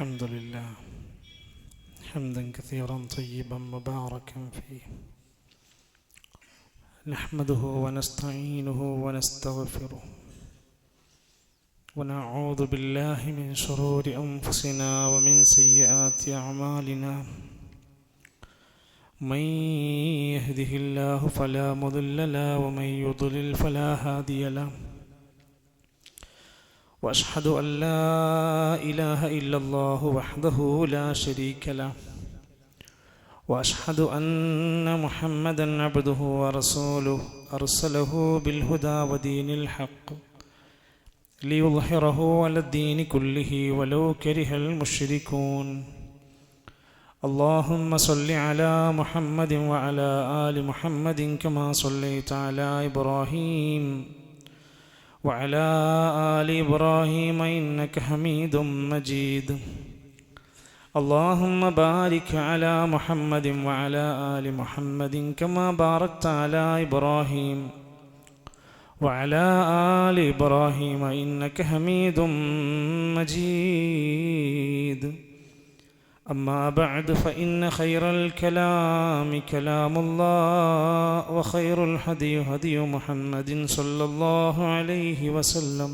الحمد لله حمدا كثيرا طيبا مباركا فيه نحمده ونستعينه ونستغفره ونعوذ بالله من شرور أنفسنا ومن سيئات أعمالنا من يهده الله فلا مضل له ومن يضلل فلا هادي له وأشهد أن لا إله إلا الله وحده لا شريك له وأشهد أن محمدا عبده ورسوله أرسله بالهدى ودين الحق ليظهره على الدين كله ولو كره المشركون اللهم صل على محمد وعلى آل محمد كما صليت على إبراهيم وعلى آل إبراهيم إنك حميد مجيد اللهم بارك على محمد وعلى آل محمد كما باركت على إبراهيم وعلى آل إبراهيم إنك حميد مجيد أما بعد فإن خير الكلام كلام الله وخير الهدي هدي محمد صلى الله عليه وسلم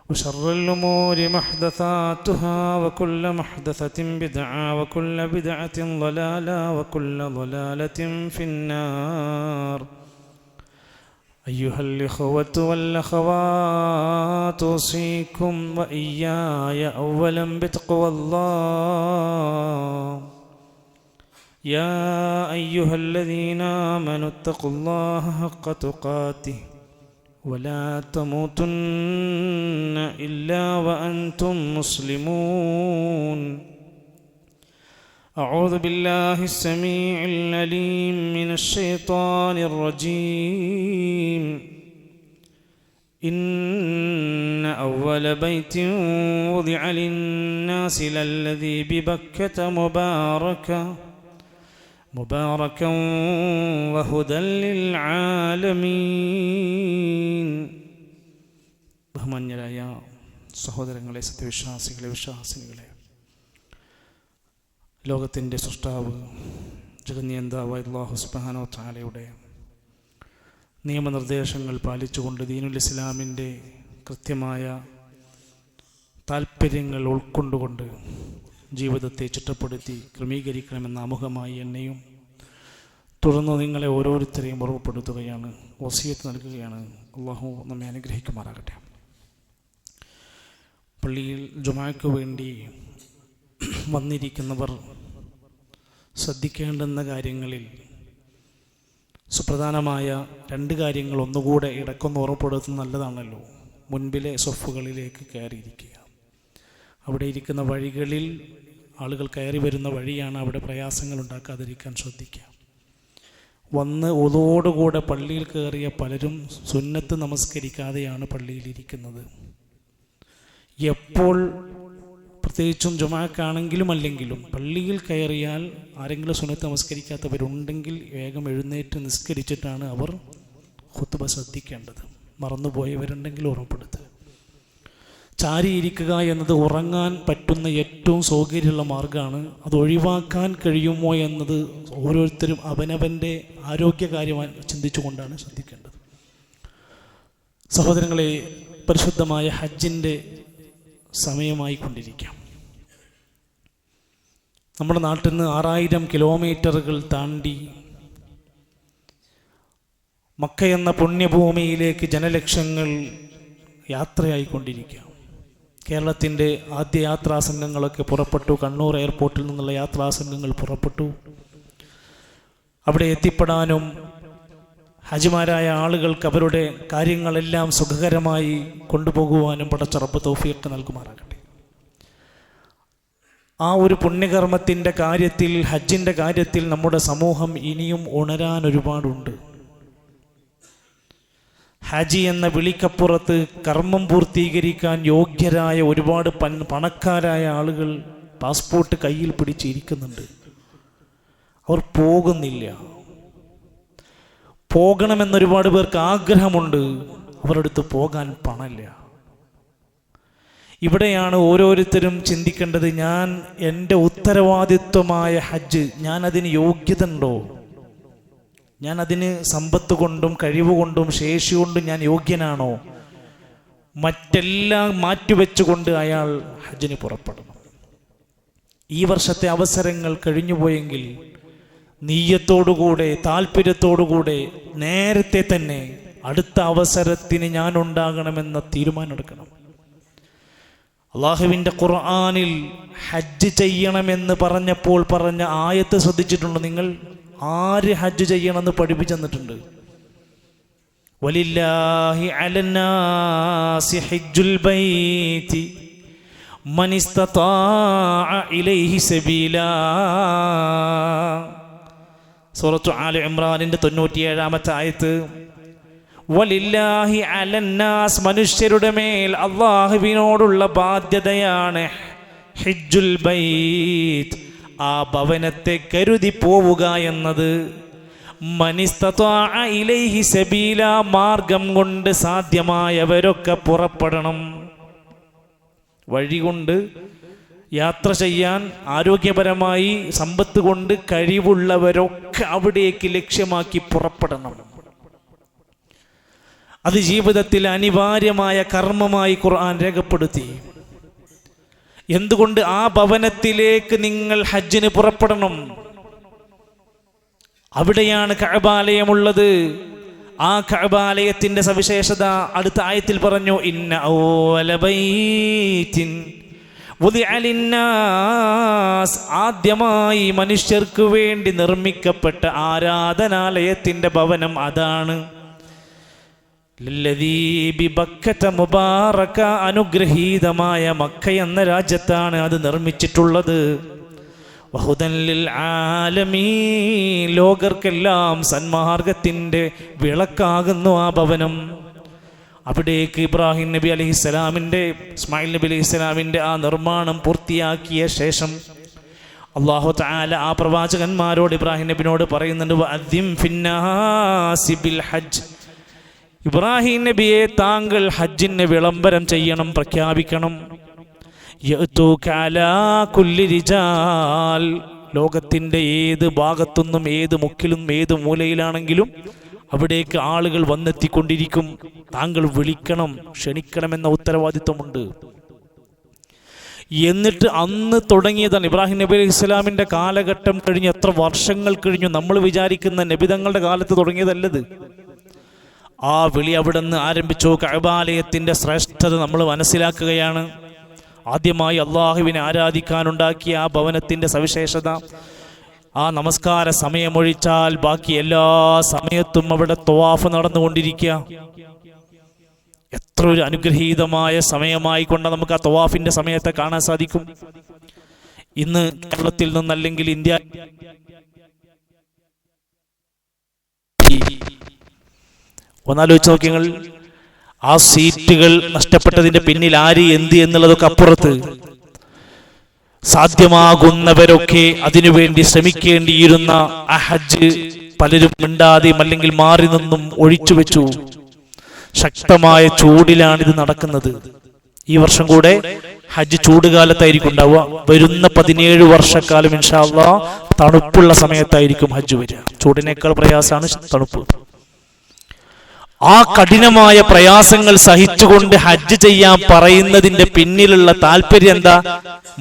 وشر الأمور محدثاتها وكل محدثة بدعة وكل بدعة ضلالة وكل ضلالة في النار أيها الإخوة والأخوات أوصيكم وإياي أولا بتقوى الله يا أيها الذين آمنوا اتقوا الله حق تقاته ولا تموتن إلا وأنتم مسلمون أعوذ بالله السميع العليم من الشيطان الرجيم إن أول بيت وضع للناس للذي ببكة مباركا وهدى للعالمين ബഹുമാന്യരായ സഹോദരങ്ങളെ, സത്യവിശ്വാസികളെ, വിശ്വാസിനികളെ, ലോകത്തിൻ്റെ സൃഷ്ടാവ് ജഗന്നിയന്താവായ അല്ലാഹു സുബ്ഹാനഹു വ തആലയുടെ നിയമനിർദ്ദേശങ്ങൾ പാലിച്ചുകൊണ്ട് ദീനുൽ ഇസ്ലാമിൻ്റെ കൃത്യമായ താൽപ്പര്യങ്ങൾ ഉൾക്കൊണ്ടുകൊണ്ട് ജീവിതത്തെ ചിട്ടപ്പെടുത്തി ക്രമീകരിക്കണമെന്ന ആമുഖമായി എന്നെയും തുടർന്ന് നിങ്ങളെ ഓരോരുത്തരെയും ഓർമ്മപ്പെടുത്തുകയാണ്, വസിയത്ത് നൽകുകയാണ്. അല്ലാഹു നമ്മെ അനുഗ്രഹിക്കുമാറാകട്ടെ. പള്ളിയിൽ ജുമാഅക്ക് വേണ്ടി വന്നിരിക്കുന്നവർ ശ്രദ്ധിക്കേണ്ടുന്ന കാര്യങ്ങളിൽ സുപ്രധാനമായ രണ്ട് കാര്യങ്ങൾ ഒന്നുകൂടെ ഇടക്കൊന്ന് ഓർമ്മപ്പെടുത്തുന്നത് നല്ലതാണല്ലോ. മുൻപിലെ സൊഫുകളിലേക്ക് കയറിയിരിക്കുക. അവിടെ ഇരിക്കുന്ന വഴികളിൽ ആളുകൾ കയറി വരുന്ന വഴിയാണ്, അവിടെ പ്രയാസങ്ങൾ ഉണ്ടാക്കാതിരിക്കാൻ ശ്രദ്ധിക്കുക. വന്ന് ഒതോടുകൂടെ പള്ളിയിൽ കയറിയ പലരും സുന്നത്ത് നമസ്കരിക്കാതെയാണ് പള്ളിയിലിരിക്കുന്നത്. എപ്പോൾ, പ്രത്യേകിച്ചും ജുമാഅക്കാണെങ്കിലും അല്ലെങ്കിലും പള്ളിയിൽ കയറിയാൽ ആരെങ്കിലും സുന്നത്ത് നമസ്കരിക്കാത്തവരുണ്ടെങ്കിൽ വേഗം എഴുന്നേറ്റ് നിസ്കരിച്ചിട്ടാണ് അവർ ഖുത്ബ ശ്രദ്ധിക്കേണ്ടത്. മറന്നുപോയവരുണ്ടെങ്കിൽ ഓർമ്മപ്പെടുത്തുക. ചാരിയിരിക്കുക എന്നത് ഉറങ്ങാൻ പറ്റുന്ന ഏറ്റവും സൗകര്യമുള്ള മാർഗ്ഗമാണ്. അത് ഒഴിവാക്കാൻ കഴിയുമോ എന്നത് ഓരോരുത്തരും അവനവൻ്റെ ആരോഗ്യകാര്യമായി ചിന്തിച്ചുകൊണ്ടാണ് ശ്രദ്ധിക്കേണ്ടത്. സഹോദരങ്ങളെ, പരിശുദ്ധമായ ഹജ്ജിൻ്റെ സമയമായി കൊണ്ടിരിക്കാം. നമ്മുടെ നാട്ടിൽ നിന്ന് 6000 കിലോമീറ്ററുകൾ താണ്ടി മക്ക എന്ന പുണ്യഭൂമിയിലേക്ക് ജനലക്ഷങ്ങൾ യാത്രയായിക്കൊണ്ടിരിക്കുക. കേരളത്തിൻ്റെ ആദ്യ യാത്രാസംഘങ്ങളൊക്കെ പുറപ്പെട്ടു. കണ്ണൂർ എയർപോർട്ടിൽ നിന്നുള്ള യാത്രാസംഘങ്ങൾ പുറപ്പെട്ടു. അവിടെ എത്തിപ്പെടാനും ഹജ്ജിമാരായ ആളുകൾക്ക് അവരുടെ കാര്യങ്ങളെല്ലാം സുഖകരമായി കൊണ്ടുപോകുവാനും പടച്ച റബ്ബ് തൗഫീഖ് നൽകുമാറാകട്ടെ. ആ ഒരു പുണ്യകർമ്മത്തിൻ്റെ കാര്യത്തിൽ, ഹജ്ജിൻ്റെ കാര്യത്തിൽ നമ്മുടെ സമൂഹം ഇനിയും ഉണരാൻ ഒരുപാടുണ്ട്. ഹജ്ജ് എന്ന വിളിക്കപ്പുറത്ത് കർമ്മം പൂർത്തീകരിക്കാൻ യോഗ്യരായ ഒരുപാട് പണക്കാരായ ആളുകൾ പാസ്പോർട്ട് കയ്യിൽ പിടിച്ചിരിക്കുന്നുണ്ട്. അവർ പോകുന്നില്ല. പോകണമെന്നൊരുപാട് പേർക്ക് ആഗ്രഹമുണ്ട്, അവരുടെ അടുത്ത് പോകാൻ പണമില്ല. ഇവിടെയാണ് ഓരോരുത്തരും ചിന്തിക്കേണ്ടത്, ഞാൻ എൻ്റെ ഉത്തരവാദിത്വമായ ഹജ്ജ്, ഞാൻ അതിന് യോഗ്യത ഉണ്ടോ? ഞാൻ അതിന് സമ്പത്ത് കൊണ്ടും കഴിവ് കൊണ്ടും ശേഷി കൊണ്ടും ഞാൻ യോഗ്യനാണോ? മറ്റെല്ലാം മാറ്റിവെച്ചുകൊണ്ട് അയാൾ ഹജ്ജിന് പുറപ്പെടണം. ഈ വർഷത്തെ അവസരങ്ങൾ കഴിഞ്ഞുപോയെങ്കിൽ നീയത്തോടുകൂടെ താല്പര്യത്തോടുകൂടെ നേരത്തെ തന്നെ അടുത്ത അവസരത്തിന് ഞാൻ ഉണ്ടാകണമെന്ന തീരുമാനം എടുക്കണം. അള്ളാഹുവിൻ്റെ ഖുർആനിൽ ഹജ്ജ് ചെയ്യണമെന്ന് പറഞ്ഞപ്പോൾ പറഞ്ഞ ആയത്ത് ശ്രദ്ധിച്ചിട്ടുണ്ടോ നിങ്ങൾ? ആര് ഹജ്ജ് ചെയ്യണമെന്ന് പഠിപ്പിച്ചു തന്നിട്ടുണ്ട്? വലില്ലാഹി അലന്നാസി ഹജ്ജുൽ ബൈതി മൻ ഇസ്തതാഅ ഇലൈഹി സബീലാ. സൂറത്തു ആല ഇംറാനിന്റെ 97-ാമത്തെ ആയത്ത്. വലില്ലാഹി അലന്നാസ്, മനുഷ്യരുടെ മേൽ അല്ലാഹുവിനോടുള്ള ബാധ്യതയാണ് ഹജ്ജുൽ ബൈത്ത്, ആ ഭവനത്തെ കരുതി പോവുക എന്നത്. മനിസ്തതാഅ ഇലൈഹി സബീല, മാർഗം കൊണ്ട് സാധ്യമായവരൊക്കെ പുറപ്പെടണം. വഴി കൊണ്ട് യാത്ര ചെയ്യാൻ ആരോഗ്യപരമായി സമ്പത്ത് കൊണ്ട് കഴിവുള്ളവരൊക്കെ അവിടേക്ക് ലക്ഷ്യമാക്കി പുറപ്പെടണം. അത് ജീവിതത്തിൽ അനിവാര്യമായ കർമ്മമായി ഖുർആൻ രേഖപ്പെടുത്തി. എന്തുകൊണ്ട്? ആ ഭവനത്തിലേക്ക് നിങ്ങൾ ഹജ്ജിന് പുറപ്പെടണം. അവിടെയാണ് കഅബാലയമുള്ളത്. ആ കഅബാലയത്തിന്റെ സവിശേഷത അടുത്ത ആയത്തിൽ പറഞ്ഞു, ഇന്ന അവ്വല ബൈത്തിൻ വുദിഅ ലിന്നാസ്, ആദ്യമായി മനുഷ്യർക്ക് വേണ്ടി നിർമ്മിക്കപ്പെട്ട ആരാധനാലയത്തിന്റെ ഭവനം അതാണ്. ലല്ലദീ ബിബക്കത മുബാറക, അനുഗ്രഹീതമായ മക്ക എന്ന രാജ്യത്താണ് അത് നിർമ്മിച്ചിട്ടുള്ളത്. വഹുദൻ ലിൽ ആലമീൻ, ലോകർക്കെല്ലാം സന്മാർഗത്തിൻ്റെ വിളക്കാകുന്നു ആ ഭവനം. അവിടേക്ക് ഇബ്രാഹിം നബി അലൈഹിസ്സലാമിൻ്റെ, ഇസ്മായിൽ നബി അലൈഹിസ്സലാമിൻ്റെ ആ നിർമ്മാണം പൂർത്തിയാക്കിയ ശേഷം അല്ലാഹു തആല ആ പ്രവാചകന്മാരോട്, ഇബ്രാഹിം നബിനോട് പറയുന്നുണ്ട്, വഅദ്ദിം ഫിന്നാസി ബിൽ ഹജ്ജ്, ഇബ്രാഹിം നബിയെ താങ്കൾ ഹജ്ജിന് വിളംബരം ചെയ്യണം, പ്രഖ്യാപിക്കണം. യഅ്തൂക അലാ കുല്ലി റിജാൽ, ലോകത്തിൻ്റെ ഏത് ഭാഗത്തുനിന്നും ഏത് മുക്കിലും ഏത് മൂലയിലാണെങ്കിലും അവിടേക്ക് ആളുകൾ വന്നെത്തിക്കൊണ്ടിരിക്കും. താങ്കൾ വിളിക്കണം, ക്ഷണിക്കണമെന്ന ഉത്തരവാദിത്വമുണ്ട്. എന്നിട്ട് അന്ന് തുടങ്ങിയതാണ്. ഇബ്രാഹിം നബി അലൈഹി ഇസ്ലാമിൻ്റെ കാലഘട്ടം കഴിഞ്ഞ് എത്ര വർഷങ്ങൾ കഴിഞ്ഞു. നമ്മൾ വിചാരിക്കുന്ന നബിതങ്ങളുടെ കാലത്ത് തുടങ്ങിയതല്ലത്. ആ വിളി അവിടെ നിന്ന് ആരംഭിച്ചു. കഅബാലയത്തിൻ്റെ ശ്രേഷ്ഠത നമ്മൾ മനസ്സിലാക്കുകയാണ്. ആദ്യമായി അള്ളാഹുവിനെ ആരാധിക്കാനുണ്ടാക്കിയ ആ ഭവനത്തിൻ്റെ സവിശേഷത, ആ നമസ്കാര സമയമൊഴിച്ചാൽ ബാക്കി എല്ലാ സമയത്തും അവിടെ തവാഫ് നടന്നുകൊണ്ടിരിക്കുക. എത്ര ഒരു അനുഗ്രഹീതമായ സമയമായിക്കൊണ്ട് നമുക്ക് ആ തവാഫിൻ്റെ സമയത്തെ കാണാൻ സാധിക്കും. ഇന്ന് കേരളത്തിൽ നിന്നല്ലെങ്കിൽ ഇന്ത്യ ഒന്നാലോചിച്ച് നോക്കിയങ്ങൾ, ആ സീറ്റുകൾ നഷ്ടപ്പെട്ടതിന്റെ പിന്നിൽ ആര് എന്ത് എന്നുള്ളതൊക്കെ അപ്പുറത്ത്, സാധ്യമാകുന്നവരൊക്കെ അതിനുവേണ്ടി ശ്രമിക്കേണ്ടിയിരുന്ന ആ ഹജ്ജ് പലരും മിണ്ടാതെയും അല്ലെങ്കിൽ മാറി നിന്നും ഒഴിച്ചു വെച്ചു. ശക്തമായ ചൂടിലാണിത് നടക്കുന്നത്. ഈ വർഷം കൂടെ ഹജ്ജ് ചൂടുകാലത്തായിരിക്കും ഉണ്ടാവുക. വരുന്ന 17 വർഷക്കാലം ഇൻഷാ അല്ലാഹ് തണുപ്പുള്ള സമയത്തായിരിക്കും ഹജ്ജ് വരിക. ചൂടിനേക്കാൾ പ്രയാസമാണ് തണുപ്പ്. ആ കഠിനമായ പ്രയാസങ്ങൾ സഹിച്ചുകൊണ്ട് ഹജ്ജ് ചെയ്യാൻ പറയുന്നതിന്റെ പിന്നിലുള്ള താല്പര്യം എന്താ?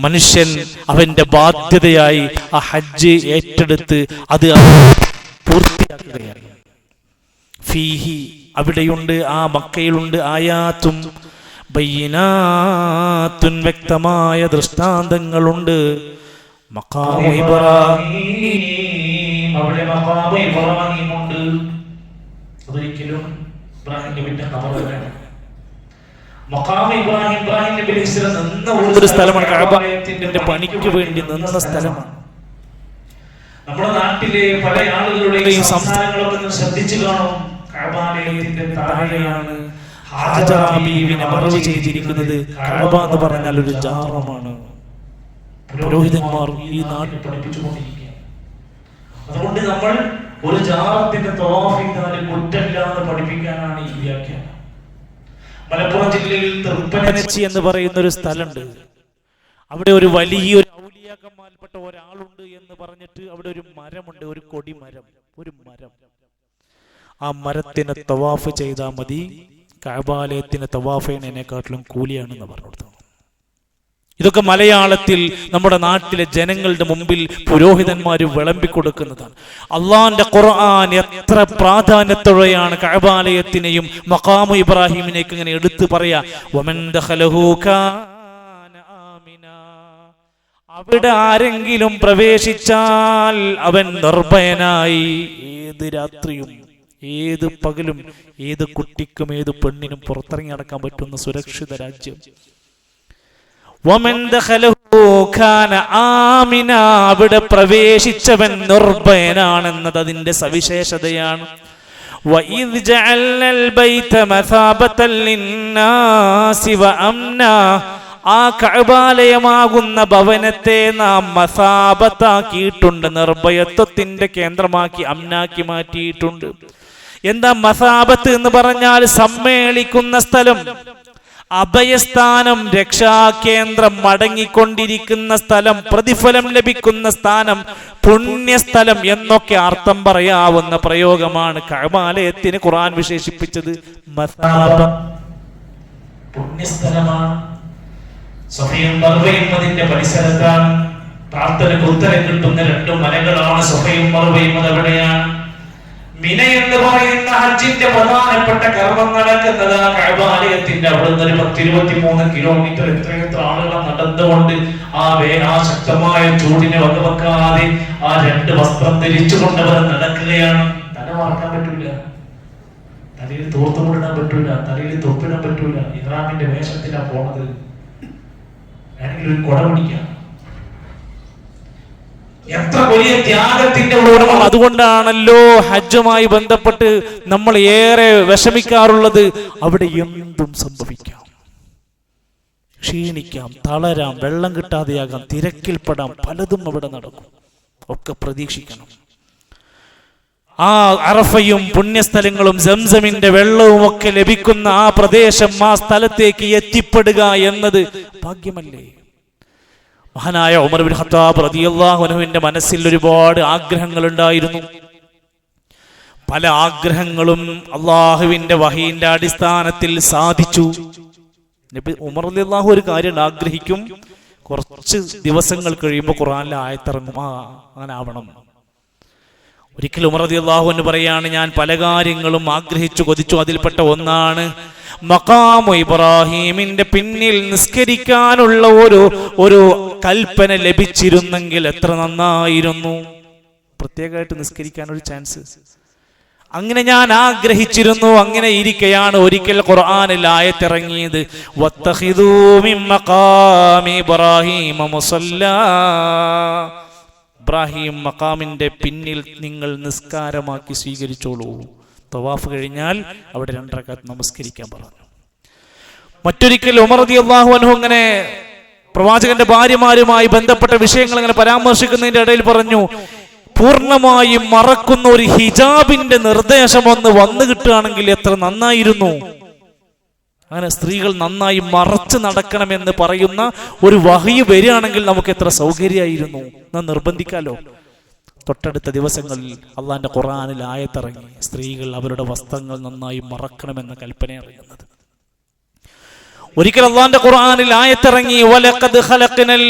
മനുഷ്യൻ അവന്റെ ബാധ്യതയായി ആ ഹജ്ജ് ഏറ്റെടുത്ത് അത് പൂർത്തിയാക്കുകയാണ്. ഫീഹി, അവിടെയുണ്ട്, ആ മക്കയിലുണ്ട്, ആയാത്തും ബയ്യിനാത്തുൻ, വ്യക്തമായ ദൃഷ്ടാന്തങ്ങളുണ്ട്. മഖാമു ഇബ്രാഹീം, അവിടെ മഖാമു ഇബ്രാഹീം ഉണ്ട്. അതൊരിക്കലും ഇബ്രാഹിം നബിയുടെ ഖബറാണ്. മഖാമു ഇബ്രാഹിം, ഇബ്രാഹിം നബി അലൈഹി സ്വലാം നിന്ന ഒരു സ്ഥലമാണ്. കഅബയുടെ പണിക്ക് വേണ്ടി നിന്ന സ്ഥലമാണ്. നമ്മുടെ നാട്ടിലെ പല ആളുകളുടെയും സംസ്ഥാനങ്ങളൊക്കെ ശ്രദ്ധിച്ചു കാണും. കഅബയുടെ താഴെയാണ് ഹാജറ ബീവിനെ മറവ് ചെയ്തിരിക്കുന്നത്. കഅബ എന്ന് പറഞ്ഞാൽ ഒരു ജാറമാണ്. പുരോഹിതന്മാർ ഈ നാട്ടിൽ പഠിപ്പിച്ചുകൊണ്ടിരിക്കുക. അതുകൊണ്ട് നമ്മൾ ഒരു ജാറത്തിന്റെ തവാഫ് ചെയ്താൽ കുറ്റമില്ലാതെ പഠിപ്പിക്കാനാണ് ഈ വ്യാഖ്യാനം. മലപ്പുറം ജില്ലയിൽ തൃപ്പനച്ചി എന്ന് പറയുന്ന ഒരു സ്ഥലമുണ്ട്. അവിടെ ഒരു വലിയൊരു ഔലിയാക്കന്മാരിൽപ്പെട്ട ഒരാളുണ്ട് എന്ന് പറഞ്ഞിട്ട് അവിടെ ഒരു മരമുണ്ട്, ഒരു കൊടിമരം, ഒരു മരം. ആ മരത്തിന് തവാഫ് ചെയ്താൽ മതി, കഅബാലയത്തിന് തവാഫ് ചെയ്യുന്നതിനെക്കാട്ടിലും കൂലിയാണെന്ന് പറഞ്ഞു. ഇതൊക്കെ മലയാളത്തിൽ നമ്മുടെ നാട്ടിലെ ജനങ്ങളുടെ മുമ്പിൽ പുരോഹിതന്മാർ വിളമ്പിക്കൊടുക്കുന്നതാണ്. അള്ളാന്റെ ഖുർആൻ എത്ര പ്രാധാന്യത്തോടെയാണ് കഅബാലയത്തിനെയും മഖാമു ഇബ്രാഹിമിനെയൊക്കെ ഇങ്ങനെ എടുത്തു പറയാ. വമൻ ദഖലഹു കാന ആമിനാ, അവിടെ ആരെങ്കിലും പ്രവേശിച്ചാൽ അവൻ നിർഭയനായി. ഏത് രാത്രിയും ഏത് പകലും ഏത് കുട്ടിക്കും ഏത് പെണ്ണിനും പുറത്തിറങ്ങി നടക്കാൻ പറ്റുന്ന സുരക്ഷിത രാജ്യം. വമൻ ദഖലഹു കാന ആമിന, അവിടെ പ്രവേശിച്ചവൻ നിർഭയനാണെന്നത് അതിന്റെ സവിശേഷതയാണ്. വഇദ് ജഅൽനൽ ബൈത മസാബതൻ ലിന്നാസി വഅംനാ, ആ കഅബാലയമാകുന്ന ഭവനത്തെ നാം മസാബത്താക്കിയിട്ടുണ്ട്, നിർഭയത്വത്തിന്റെ കേന്ദ്രമാക്കി, അംനാക്കി മാറ്റിയിട്ടുണ്ട്. എന്താ മസാബത്ത് എന്ന് പറഞ്ഞാൽ? സമ്മേളിക്കുന്ന സ്ഥലം, അഭയസ്ഥാനം, രക്ഷാകേന്ദ്രം, മടങ്ങിക്കൊണ്ടിരിക്കുന്ന സ്ഥലം, പ്രതിഫലം ലഭിക്കുന്ന സ്ഥാനം, പുണ്യസ്ഥലം എന്നൊക്കെ അർത്ഥം പറയാവുന്ന പ്രയോഗമാണ് കഅബാലയത്തിന് ഖുർആൻ വിശേഷിപ്പിച്ചത് മസാബ, പുണ്യസ്ഥലമാണ്. സഫയും മർവയും അതിന്റെ പരിസരത്താണ്. പ്രാർത്ഥനയ്ക്ക് ഉത്തരം കിട്ടുന്ന രണ്ട് മലകളാണ് സഫയും മർവയും. അതെവിടെയാണ്? മിന എന്ന് പറയുന്ന ഹജ്ജിന്റെ പ്രധാനപ്പെട്ട കർമ്മം നടക്കുന്നത് കഅബാലയത്തിന്റെ അവിടുന്ന് ഒരു 10-23 കിലോമീറ്റർ എത്രയെത്ര ആളുകൾ നടന്നുകൊണ്ട് ആ ശക്തമായ ചൂടിനെ വകവെക്കാതെ ആ രണ്ട് വസ്ത്രം ധരിച്ചുകൊണ്ട് അവർ നടക്കുകയാണ്. തല മറക്കാൻ പറ്റൂല, തലയിൽ തോർത്തുമുടാൻ പറ്റൂല, തലയിൽ തൊപ്പിടാൻ പറ്റൂല. ഇഹ്റാമിന്റെ വേഷത്തിലാ പോണത്. ആണെങ്കിൽ ഒരു കൊട പിടിക്കാം. എത്ര വലിയ ത്യാഗത്തിന്റെ ഉടമ. അതുകൊണ്ടാണല്ലോ ഹജ്ജുമായി ബന്ധപ്പെട്ട് നമ്മൾ ഏറെ വിഷമിക്കാറുള്ളത്. അവിടെ എന്തും സംഭവിക്കാം, ക്ഷീണിക്കാം, തളരാം, വെള്ളം കിട്ടാതെയാകാം, തിരക്കിൽപ്പെടാം, പലതും അവിടെ നടക്കും. ഒക്കെ പ്രതീക്ഷിക്കണം. ആ അറഫയും പുണ്യസ്ഥലങ്ങളും സംസമിന്റെ വെള്ളവും ഒക്കെ ലഭിക്കുന്ന ആ പ്രദേശം, ആ സ്ഥലത്തേക്ക് എത്തിപ്പെടുക എന്നത് ഭാഗ്യമല്ലേ? മഹാനായ ഉമർ ബിൻ ഖത്താബ് റളിയല്ലാഹു അൻഹുവിന്റെ മനസ്സിൽ ഒരുപാട് ആഗ്രഹങ്ങൾ ഉണ്ടായിരുന്നു. പല ആഗ്രഹങ്ങളും അള്ളാഹുവിന്റെ വഹീന്റെ അടിസ്ഥാനത്തിൽ സാധിച്ചു. നബി ഉമർ റളിയല്ലാഹു ഒരു കാര്യം ആഗ്രഹിക്കും, കുറച്ച് ദിവസങ്ങൾ കഴിയുമ്പോൾ ഖുർആനിലെ ആയത്തിറങ്ങും, അങ്ങനെ ആവണം. ഒരിക്കൽ ഉമർ റളിയല്ലാഹു അൻഹു പറയാണ്, ഞാൻ പല കാര്യങ്ങളും ആഗ്രഹിച്ചു കൊതിച്ചു. അതിൽപ്പെട്ട ഒന്നാണ് മഖാമു ഇബ്രാഹിമിന്റെ പിന്നിൽ നിസ്കരിക്കാനുള്ള ഒരു കൽപ്പന ലഭിച്ചിരുന്നെങ്കിൽ എത്ര നന്നായിരുന്നു. പ്രത്യേകമായിട്ട് നിസ്കരിക്കാൻ ഒരു ചാൻസ് അങ്ങനെ ഞാൻ ആഗ്രഹിച്ചിരുന്നു. അങ്ങനെ ഇരിക്കെയാണ് ഒരിക്കൽ ഖുർആനിൽ ആയത്തിറങ്ങിയത്, വത്തഖിദൂ മിൻ മഖാമി ഇബ്രാഹിമ മുസല്ലാ, ഇബ്രാഹിം മഖാമിന്റെ പിന്നിൽ നിങ്ങൾ നിസ്കാരമാക്കി സ്വീകരിച്ചോളൂ. തവാഫ് കഴിഞ്ഞാൽ അവിടെ 2 റക്അത്ത് നമസ്കരിക്കാൻ പറഞ്ഞു. മറ്റൊരിക്കൽ ഉമർ റളിയല്ലാഹു അൻഹു ഇങ്ങനെ പ്രവാചകന്റെ ഭാര്യമാരുമായി ബന്ധപ്പെട്ട വിഷയങ്ങൾ ഇങ്ങനെ പരാമർശിക്കുന്നതിന്റെ ഇടയിൽ പറഞ്ഞു, പൂർണ്ണമായും മറക്കുന്ന ഒരു ഹിജാബിന്റെ നിർദ്ദേശം വന്നു കിട്ടുകയാണെങ്കിൽ എത്ര നന്നായിരുന്നു. അങ്ങനെ സ്ത്രീകൾ നന്നായി മറച്ചു നടക്കണമെന്ന് പറയുന്ന ഒരു വഹയി വരികയാണെങ്കിൽ നമുക്ക് എത്ര സൗകര്യമായിരുന്നു. നാം നിർബന്ധിക്കാലോ. തൊട്ടടുത്ത ദിവസങ്ങളിൽ അള്ളാന്റെ ഖുർആനിൽ ആയത്തിറങ്ങി, സ്ത്രീകൾ അവരുടെ വസ്ത്രങ്ങൾ നന്നായി മറക്കണമെന്ന കൽപ്പന അറിയുന്നത്. ഒരിക്കൽ അള്ളാന്റെ ഖുർആനിൽ ആയത്തിറങ്ങി, വലഖദ് ഖലഖനൽ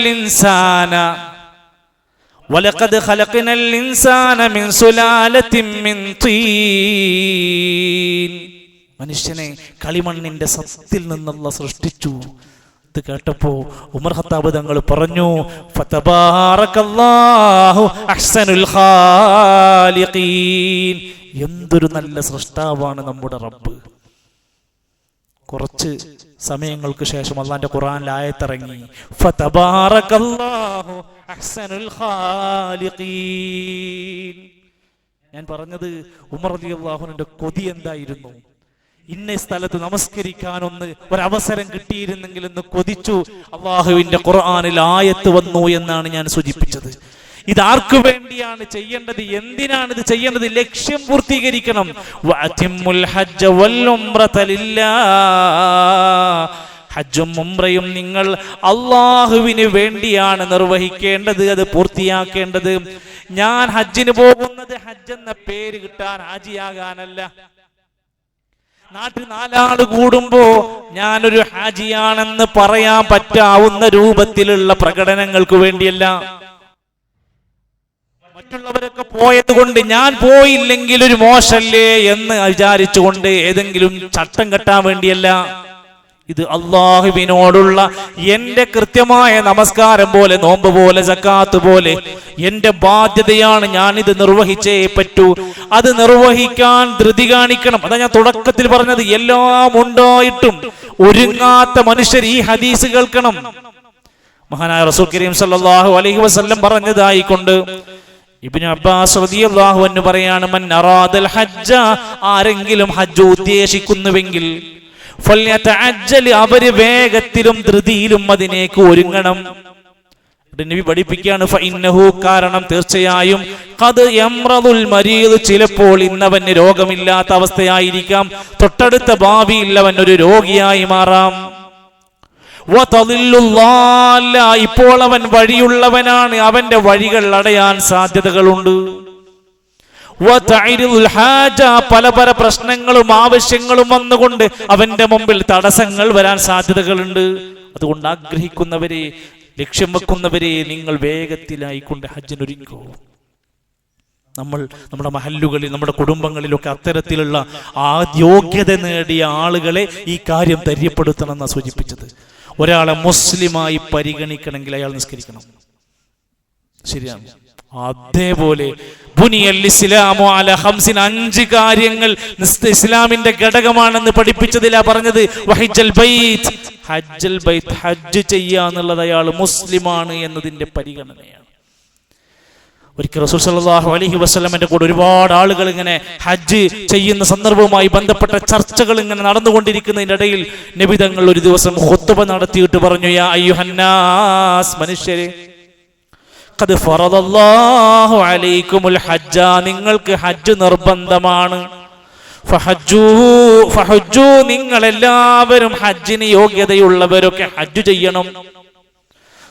ഇൻസാന മിൻ സുലാലത്തിൻ മിൻ തീൻ, മനുഷ്യനെ കളിമണ്ണിന്റെ സത്തിൽ നിന്നുള്ള സൃഷ്ടിച്ചു. ഇത് കേട്ടപ്പോ ഉമർ ഖത്താബ് തങ്ങൾ പറഞ്ഞു, ഫതബാറകല്ലാഹു അഹ്സനുൽ ഖാലിഖീൻ, എന്തൊരു നല്ല സൃഷ്ടാവാണ് നമ്മുടെ റബ്ബ്. കുറച്ച് സമയങ്ങൾക്ക് ശേഷം അല്ലാഹുവിന്റെ ഖുർആനിൽ ആയത്തിറങ്ങി, ഫതബാറകല്ലാഹു അഹ്സനുൽ ഖാലിഖീൻ. ഞാൻ പറഞ്ഞത് ഉമർ റളിയല്ലാഹു അൻഹുവിന്റെ കൊതി എന്തായിരുന്നു? ഇന്ന സ്ഥലത്ത് നമസ്കരിക്കാൻ ഒരവസരം കിട്ടിയിരുന്നെങ്കിൽ എന്ന് കൊതിച്ചു. അള്ളാഹുവിന്റെ ഖുർആനിൽ ആയത്ത് വന്നു എന്നാണ് ഞാൻ സൂചിപ്പിച്ചത്. ഇതാർക്കു വേണ്ടിയാണ് ചെയ്യേണ്ടത്? എന്തിനാണ് ഇത് ചെയ്യേണ്ടത്? ലക്ഷ്യം പൂർത്തീകരിക്കണം. വഅതിമ്മുൽ ഹജ്ജ വൽ ഉംറത ലില്ലാഹ്. ഹജ്ജും ഉംറയും നിങ്ങൾ അള്ളാഹുവിന് വേണ്ടിയാണ് നിർവഹിക്കേണ്ടത്, അത് പൂർത്തിയാക്കേണ്ടത്. ഞാൻ ഹജ്ജിന് പോകുന്നത് ഹജ്ജ് എന്ന പേര് കിട്ടാൻ, ഹാജിയാകാനല്ല. നാട്ടിൽ 4 ആള് കൂടുമ്പോ ഞാനൊരു ഹാജിയാണെന്ന് പറയാൻ പറ്റാവുന്ന രൂപത്തിലുള്ള പ്രകടനങ്ങൾക്ക് വേണ്ടിയല്ല. മറ്റുള്ളവരൊക്കെ പോയത് കൊണ്ട് ഞാൻ പോയില്ലെങ്കിൽ ഒരു മോശല്ലേ എന്ന് വിചാരിച്ചുകൊണ്ട് ഏതെങ്കിലും ചട്ടം കെട്ടാൻ വേണ്ടിയല്ല. ഇത് അള്ളാഹുവിനോടുള്ള എന്റെ കൃത്യമായ നമസ്കാരം പോലെ, നോമ്പ് പോലെ, സക്കാത്ത് പോലെ എന്റെ ബാധ്യതയാണ്. ഞാനിത് നിർവഹിച്ചേ പറ്റൂ. അത് നിർവഹിക്കാൻ ധൃതി കാണിക്കണം. അതാ ഞാൻ തുടക്കത്തിൽ പറഞ്ഞത്. എല്ലാം ഉണ്ടായിട്ടും ഒരുങ്ങാത്ത മനുഷ്യർ ഈ ഹദീസ് കേൾക്കണം. മഹാനായ റസൂൽ കരീം സല്ലല്ലാഹു അലൈഹി വസല്ലം പറഞ്ഞതായിക്കൊണ്ട് ഇബ്നു അബ്ബാസ് റളിയല്ലാഹു അൻഹു പറയാണ്, മൻ അറാദൽ ഹജ്ജ, ആരെങ്കിലും ഹജ്ജ് ഉദ്ദേശിക്കുന്നുവെങ്കിൽ ഫൽയതഅജ്ജൽ, അവര് വേഗത്തിലും ധൃതിയിലും അതിനേക്ക് ഒരുങ്ങണം. നബി പഠിപ്പിക്കുകയാണ്, ഫഇന്നഹു, കാരണം തീർച്ചയായും, ഖദ് യംറദുൽ മരീദ്, ചിലപ്പോൾ ഇന്നവന് രോഗമില്ലാത്ത അവസ്ഥയായിരിക്കാം, തൊട്ടടുത്ത ഭാവിയിൽ അവൻ ഒരു രോഗിയായി മാറാം. വതദില്ലുല്ലാഹ, ഇപ്പോൾ അവൻ വഴിയുള്ളവനാണ്, അവന്റെ വഴികൾ അടയാൻ സാധ്യതകളുണ്ട്. പല പല പ്രശ്നങ്ങളും ആവശ്യങ്ങളും വന്നുകൊണ്ട് അവന്റെ മുമ്പിൽ തടസ്സങ്ങൾ വരാൻ സാധ്യതകളുണ്ട്. അതുകൊണ്ട് ആഗ്രഹിക്കുന്നവരെ, ലക്ഷ്യം വെക്കുന്നവരെ, നിങ്ങൾ വേഗത്തിലായിക്കൊണ്ട് ഹജ്ജിനൊരുങ്ങൂ. നമ്മൾ നമ്മുടെ മഹല്ലുകളിൽ, നമ്മുടെ കുടുംബങ്ങളിലൊക്കെ അത്തരത്തിലുള്ള ആ യോഗ്യത നേടിയ ആളുകളെ ഈ കാര്യം ധൈര്യപ്പെടുത്തണം എന്നാണ് സൂചിപ്പിച്ചത്. ഒരാളെ മുസ്ലിമായി പരിഗണിക്കണമെങ്കിൽ അയാൾ നിസ്കരിക്കണം. ശരിയാണ്. അതേപോലെ ബുനിയൽ ഇസ്ലാമു അലാ ഖംസിൻ, 5 കാര്യങ്ങൾ ഇസ്ലാമിന്റെ ഘടകമാണെന്ന് പഠിപ്പിച്ചതിലാ പറഞ്ഞത്. വഹജ്ജൽ ബൈത്ത്, ഹജ്ജൽ ബൈത്ത്, ഹജ്ജ് ചെയ്യാന്നുള്ളത് അയാൾ മുസ്ലിമാണ് എന്നതിന്റെ പരിഗണനയാണ്. ഒരിക്കൽ റസൂൽ സല്ലല്ലാഹു അലൈഹി വസല്ലമയുടെ കൂടെ ഒരുപാട് ആളുകൾ ഇങ്ങനെ ഹജ്ജ് ചെയ്യുന്ന സന്ദർഭവുമായി ബന്ധപ്പെട്ട ചർച്ചകൾ ഇങ്ങനെ നടന്നുകൊണ്ടിരിക്കുന്നതിന്റെ ഇടയിൽ നബി തങ്ങൾ ഒരു ദിവസം ഖുത്ബ നടത്തിയിട്ട് പറഞ്ഞു, യാ അയ്യുഹന്നാസ്, മനുഷ്യരെ, ഖദ് ഫറദല്ലാഹു അലൈക്കുമുൽ ഹജ്ജ, നിങ്ങൾക്ക് ഹജ്ജ് നിർബന്ധമാണ്. ഫഹജ്ജു, നിങ്ങൾ എല്ലാവരും ഹജ്ജിന് യോഗ്യതയുള്ളവരൊക്കെ ഹജ്ജ് ചെയ്യണം.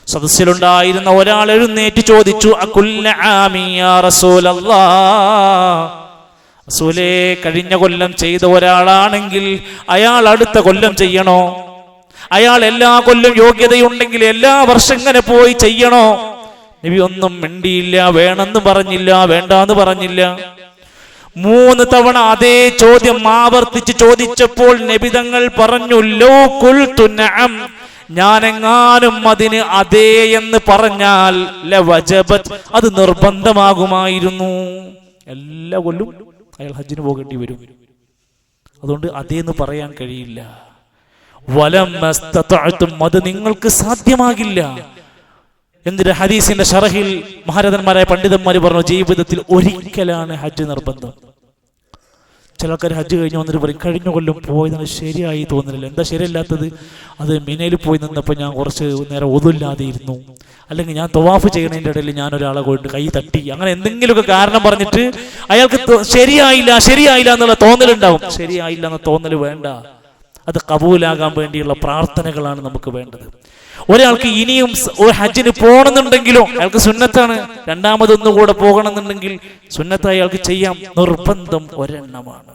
സദസ്സിലുണ്ടായിരുന്ന ഒരാൾ എഴുന്നേറ്റ് ചോദിച്ചു, അകുല്ല ആമി യാ റസൂലല്ലാഹ്, റസൂലേ, കഴിഞ്ഞ കൊല്ലം ചെയ്ത ഒരാളാണെങ്കിൽ അയാൾ അടുത്ത കൊല്ലം ചെയ്യണോ? അയാൾ എല്ലാ കൊല്ലം യോഗ്യതയുണ്ടെങ്കിൽ എല്ലാ വർഷം ഇങ്ങനെ പോയി ചെയ്യണോ? നബി ഒന്നും മിണ്ടിയില്ല, വേണമെന്ന് പറഞ്ഞില്ല, വേണ്ടാന്ന് പറഞ്ഞില്ല. 3 തവണ അതേ ചോദ്യം ആവർത്തിച്ച് ചോദിച്ചപ്പോൾ നബി തങ്ങൾ പറഞ്ഞു, ലൗ ഖുൽതു നഅം, ഞാനെങ്ങാനും അതിന് അതേ എന്ന് പറഞ്ഞാൽ ലവജബത്, അത് നിർബന്ധമാകുമായിരുന്നു. എല്ലാ കൊല്ലും അയാൾ ഹജ്ജിന് പോകേണ്ടി വരും. അതുകൊണ്ട് അതേന്ന് പറയാൻ കഴിയില്ല. വലം മസ്തതഅതും, അത് നിങ്ങൾക്ക് സാധ്യമാകില്ല. എന്തിന്? ഹദീസിന്റെ ഷറഹിൽ മഹാരഥന്മാരായ പണ്ഡിതന്മാർ പറഞ്ഞു, ജീവിതത്തിൽ ഒരിക്കലാണ് ഹജ്ജ് നിർബന്ധം. ചില ആൾക്കാർ ഹജ്ജ് കഴിഞ്ഞ് വന്നിട്ട് പറയും, കഴിഞ്ഞ കൊല്ലം പോയതാണ് ശരിയായി തോന്നുന്നില്ല. എന്താ ശരിയല്ലാത്തത്? അത് മിനയിൽ പോയി നിന്നപ്പോൾ ഞാൻ കുറച്ച് നേരം ഒതുല്ലാതെ ഇരുന്നു, അല്ലെങ്കിൽ ഞാൻ തവാഫ് ചെയ്യണതിൻ്റെ ഇടയിൽ ഞാൻ ഒരാളെ കൊണ്ട് കൈ തട്ടി, അങ്ങനെ എന്തെങ്കിലുമൊക്കെ കാരണം പറഞ്ഞിട്ട് അയാൾക്ക് ശരിയായില്ല എന്നുള്ള തോന്നലുണ്ടാവും. ശരിയായില്ല എന്ന തോന്നൽ വേണ്ട. അത് കബൂലാകാൻ വേണ്ടിയുള്ള പ്രാർത്ഥനകളാണ് നമുക്ക് വേണ്ടത്. ഒരാൾക്ക് ഇനിയും ഒരു ഹജ്ജിന് പോകണമെന്നുണ്ടെങ്കിലോ അയാൾക്ക് സുന്നത്താണ്, രണ്ടാമതൊന്നുകൂടെ പോകണമെന്നുണ്ടെങ്കിൽ സുന്നത്തായി അയാൾക്ക് ചെയ്യാം. നിർബന്ധം ഒരെണ്ണമാണ്.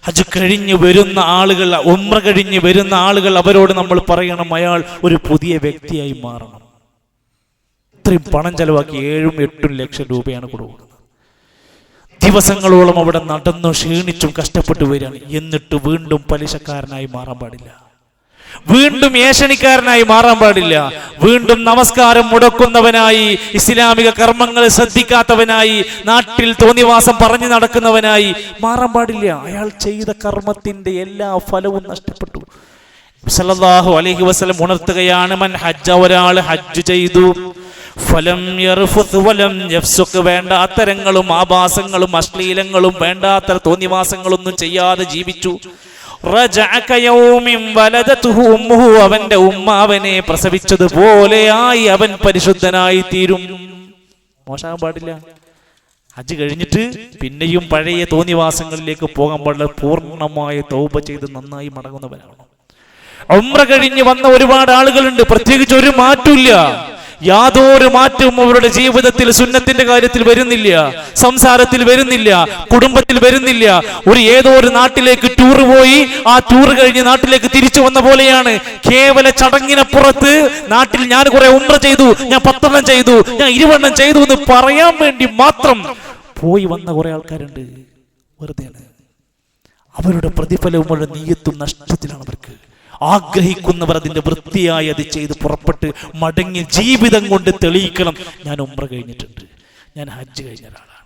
ഹജ്ജ് കഴിഞ്ഞ് വരുന്ന ആളുകൾ, ഉംറ കഴിഞ്ഞ് വരുന്ന ആളുകൾ, അവരോട് നമ്മൾ പറയണം, അയാൾ ഒരു പുതിയ വ്യക്തിയായി മാറണം. ഇത്രയും പണം ചെലവാക്കി 7-8 ലക്ഷം രൂപയാണ് കൊടുക്കുന്നത്. ദിവസങ്ങളോളം അവിടെ നടന്നു ക്ഷീണിച്ചും കഷ്ടപ്പെട്ടു വരികയാണ്. എന്നിട്ട് വീണ്ടും പലിശക്കാരനായി മാറാൻ പാടില്ല, വീണ്ടും ഏഷണിക്കാരനായി മാറാൻ പാടില്ല, വീണ്ടും നമസ്കാരം മുടക്കുന്നവനായി, ഇസ്ലാമിക കർമ്മങ്ങൾ ശ്രദ്ധിക്കാത്തവനായി, നാട്ടിൽ തോന്നിവാസം പറഞ്ഞു നടക്കുന്നവനായി മാറാൻ പാടില്ല. അയാൾ ചെയ്ത കർമ്മത്തിന്റെ എല്ലാ ഫലവും നഷ്ടപ്പെട്ടു. സല്ലല്ലാഹു അലൈഹി വസല്ലം ഉണർത്തുകയാണ്, മൻ ഹജ്ജ, ഒരാൾ ഹജ്ജ് ചെയ്തു, ഫലം യർഫുസ് വലം യഫ്സുഖ്, വേണ്ടാത്തരങ്ങളും ആഭാസങ്ങളും അശ്ലീലങ്ങളും വേണ്ടാത്ത തോന്നിവാസങ്ങളൊന്നും ചെയ്യാതെ ജീവിച്ചു, റജഅക യൗമിൻ വലദതുഹു ഉമ്മുഹു, അവന്റെ ഉമ്മ അവനെ പ്രസവിച്ചതുപോലെയായി അവൻ പരിശുദ്ധനായി തീരും. മോശമാകാൻ പാടില്ല. ഹജ്ജ് കഴിഞ്ഞിട്ട് പിന്നെയും പഴയ തോന്നിവാസങ്ങളിലേക്ക് പോകാൻ പാടില്ല. പൂർണ്ണമായ തൗബ ചെയ്ത് നന്നായി മടങ്ങുന്നവരാണ്. ഉംറ കഴിഞ്ഞ് വന്ന ഒരുപാട് ആളുകളുണ്ട്, പ്രത്യേകിച്ച് ഒരു മാറ്റമില്ല, യാതൊരു മാറ്റവും അവരുടെ ജീവിതത്തിൽ സുന്നത്തിന്റെ കാര്യത്തിൽ വരുന്നില്ല, സംസാരത്തിൽ വരുന്നില്ല, കുടുംബത്തിൽ വരുന്നില്ല. ഏതോ ഒരു നാട്ടിലേക്ക് ടൂർ പോയി, ആ ടൂർ കഴിഞ്ഞ് നാട്ടിലേക്ക് തിരിച്ചു വന്ന പോലെയാണ്. കേവല ചടങ്ങിനപ്പുറത്ത് നാട്ടിൽ ഞാൻ കുറെ ഉംറ ചെയ്തു, ഞാൻ 10 ചെയ്തു, ഞാൻ 20 ചെയ്തു എന്ന് പറയാൻ വേണ്ടി മാത്രം പോയി വന്ന കുറെ ആൾക്കാരുണ്ട്. വെറുതെയാണ്. അവരുടെ പ്രതിഫലവും അവരുടെ നീയത്തും നഷ്ടത്തിലാണ്. അവർക്ക് ആഗ്രഹിക്കുന്നവർ അതിന്റെ വൃത്തിയായി അത് ചെയ്ത് പുറപ്പെട്ട് മടങ്ങി ജീവിതം കൊണ്ട് തെളിയിക്കണം, ഞാൻ ഉംറ കഴിഞ്ഞിട്ടുണ്ട്, ഞാൻ ഹജ്ജ് കഴിഞ്ഞ ഒരാളാണ്.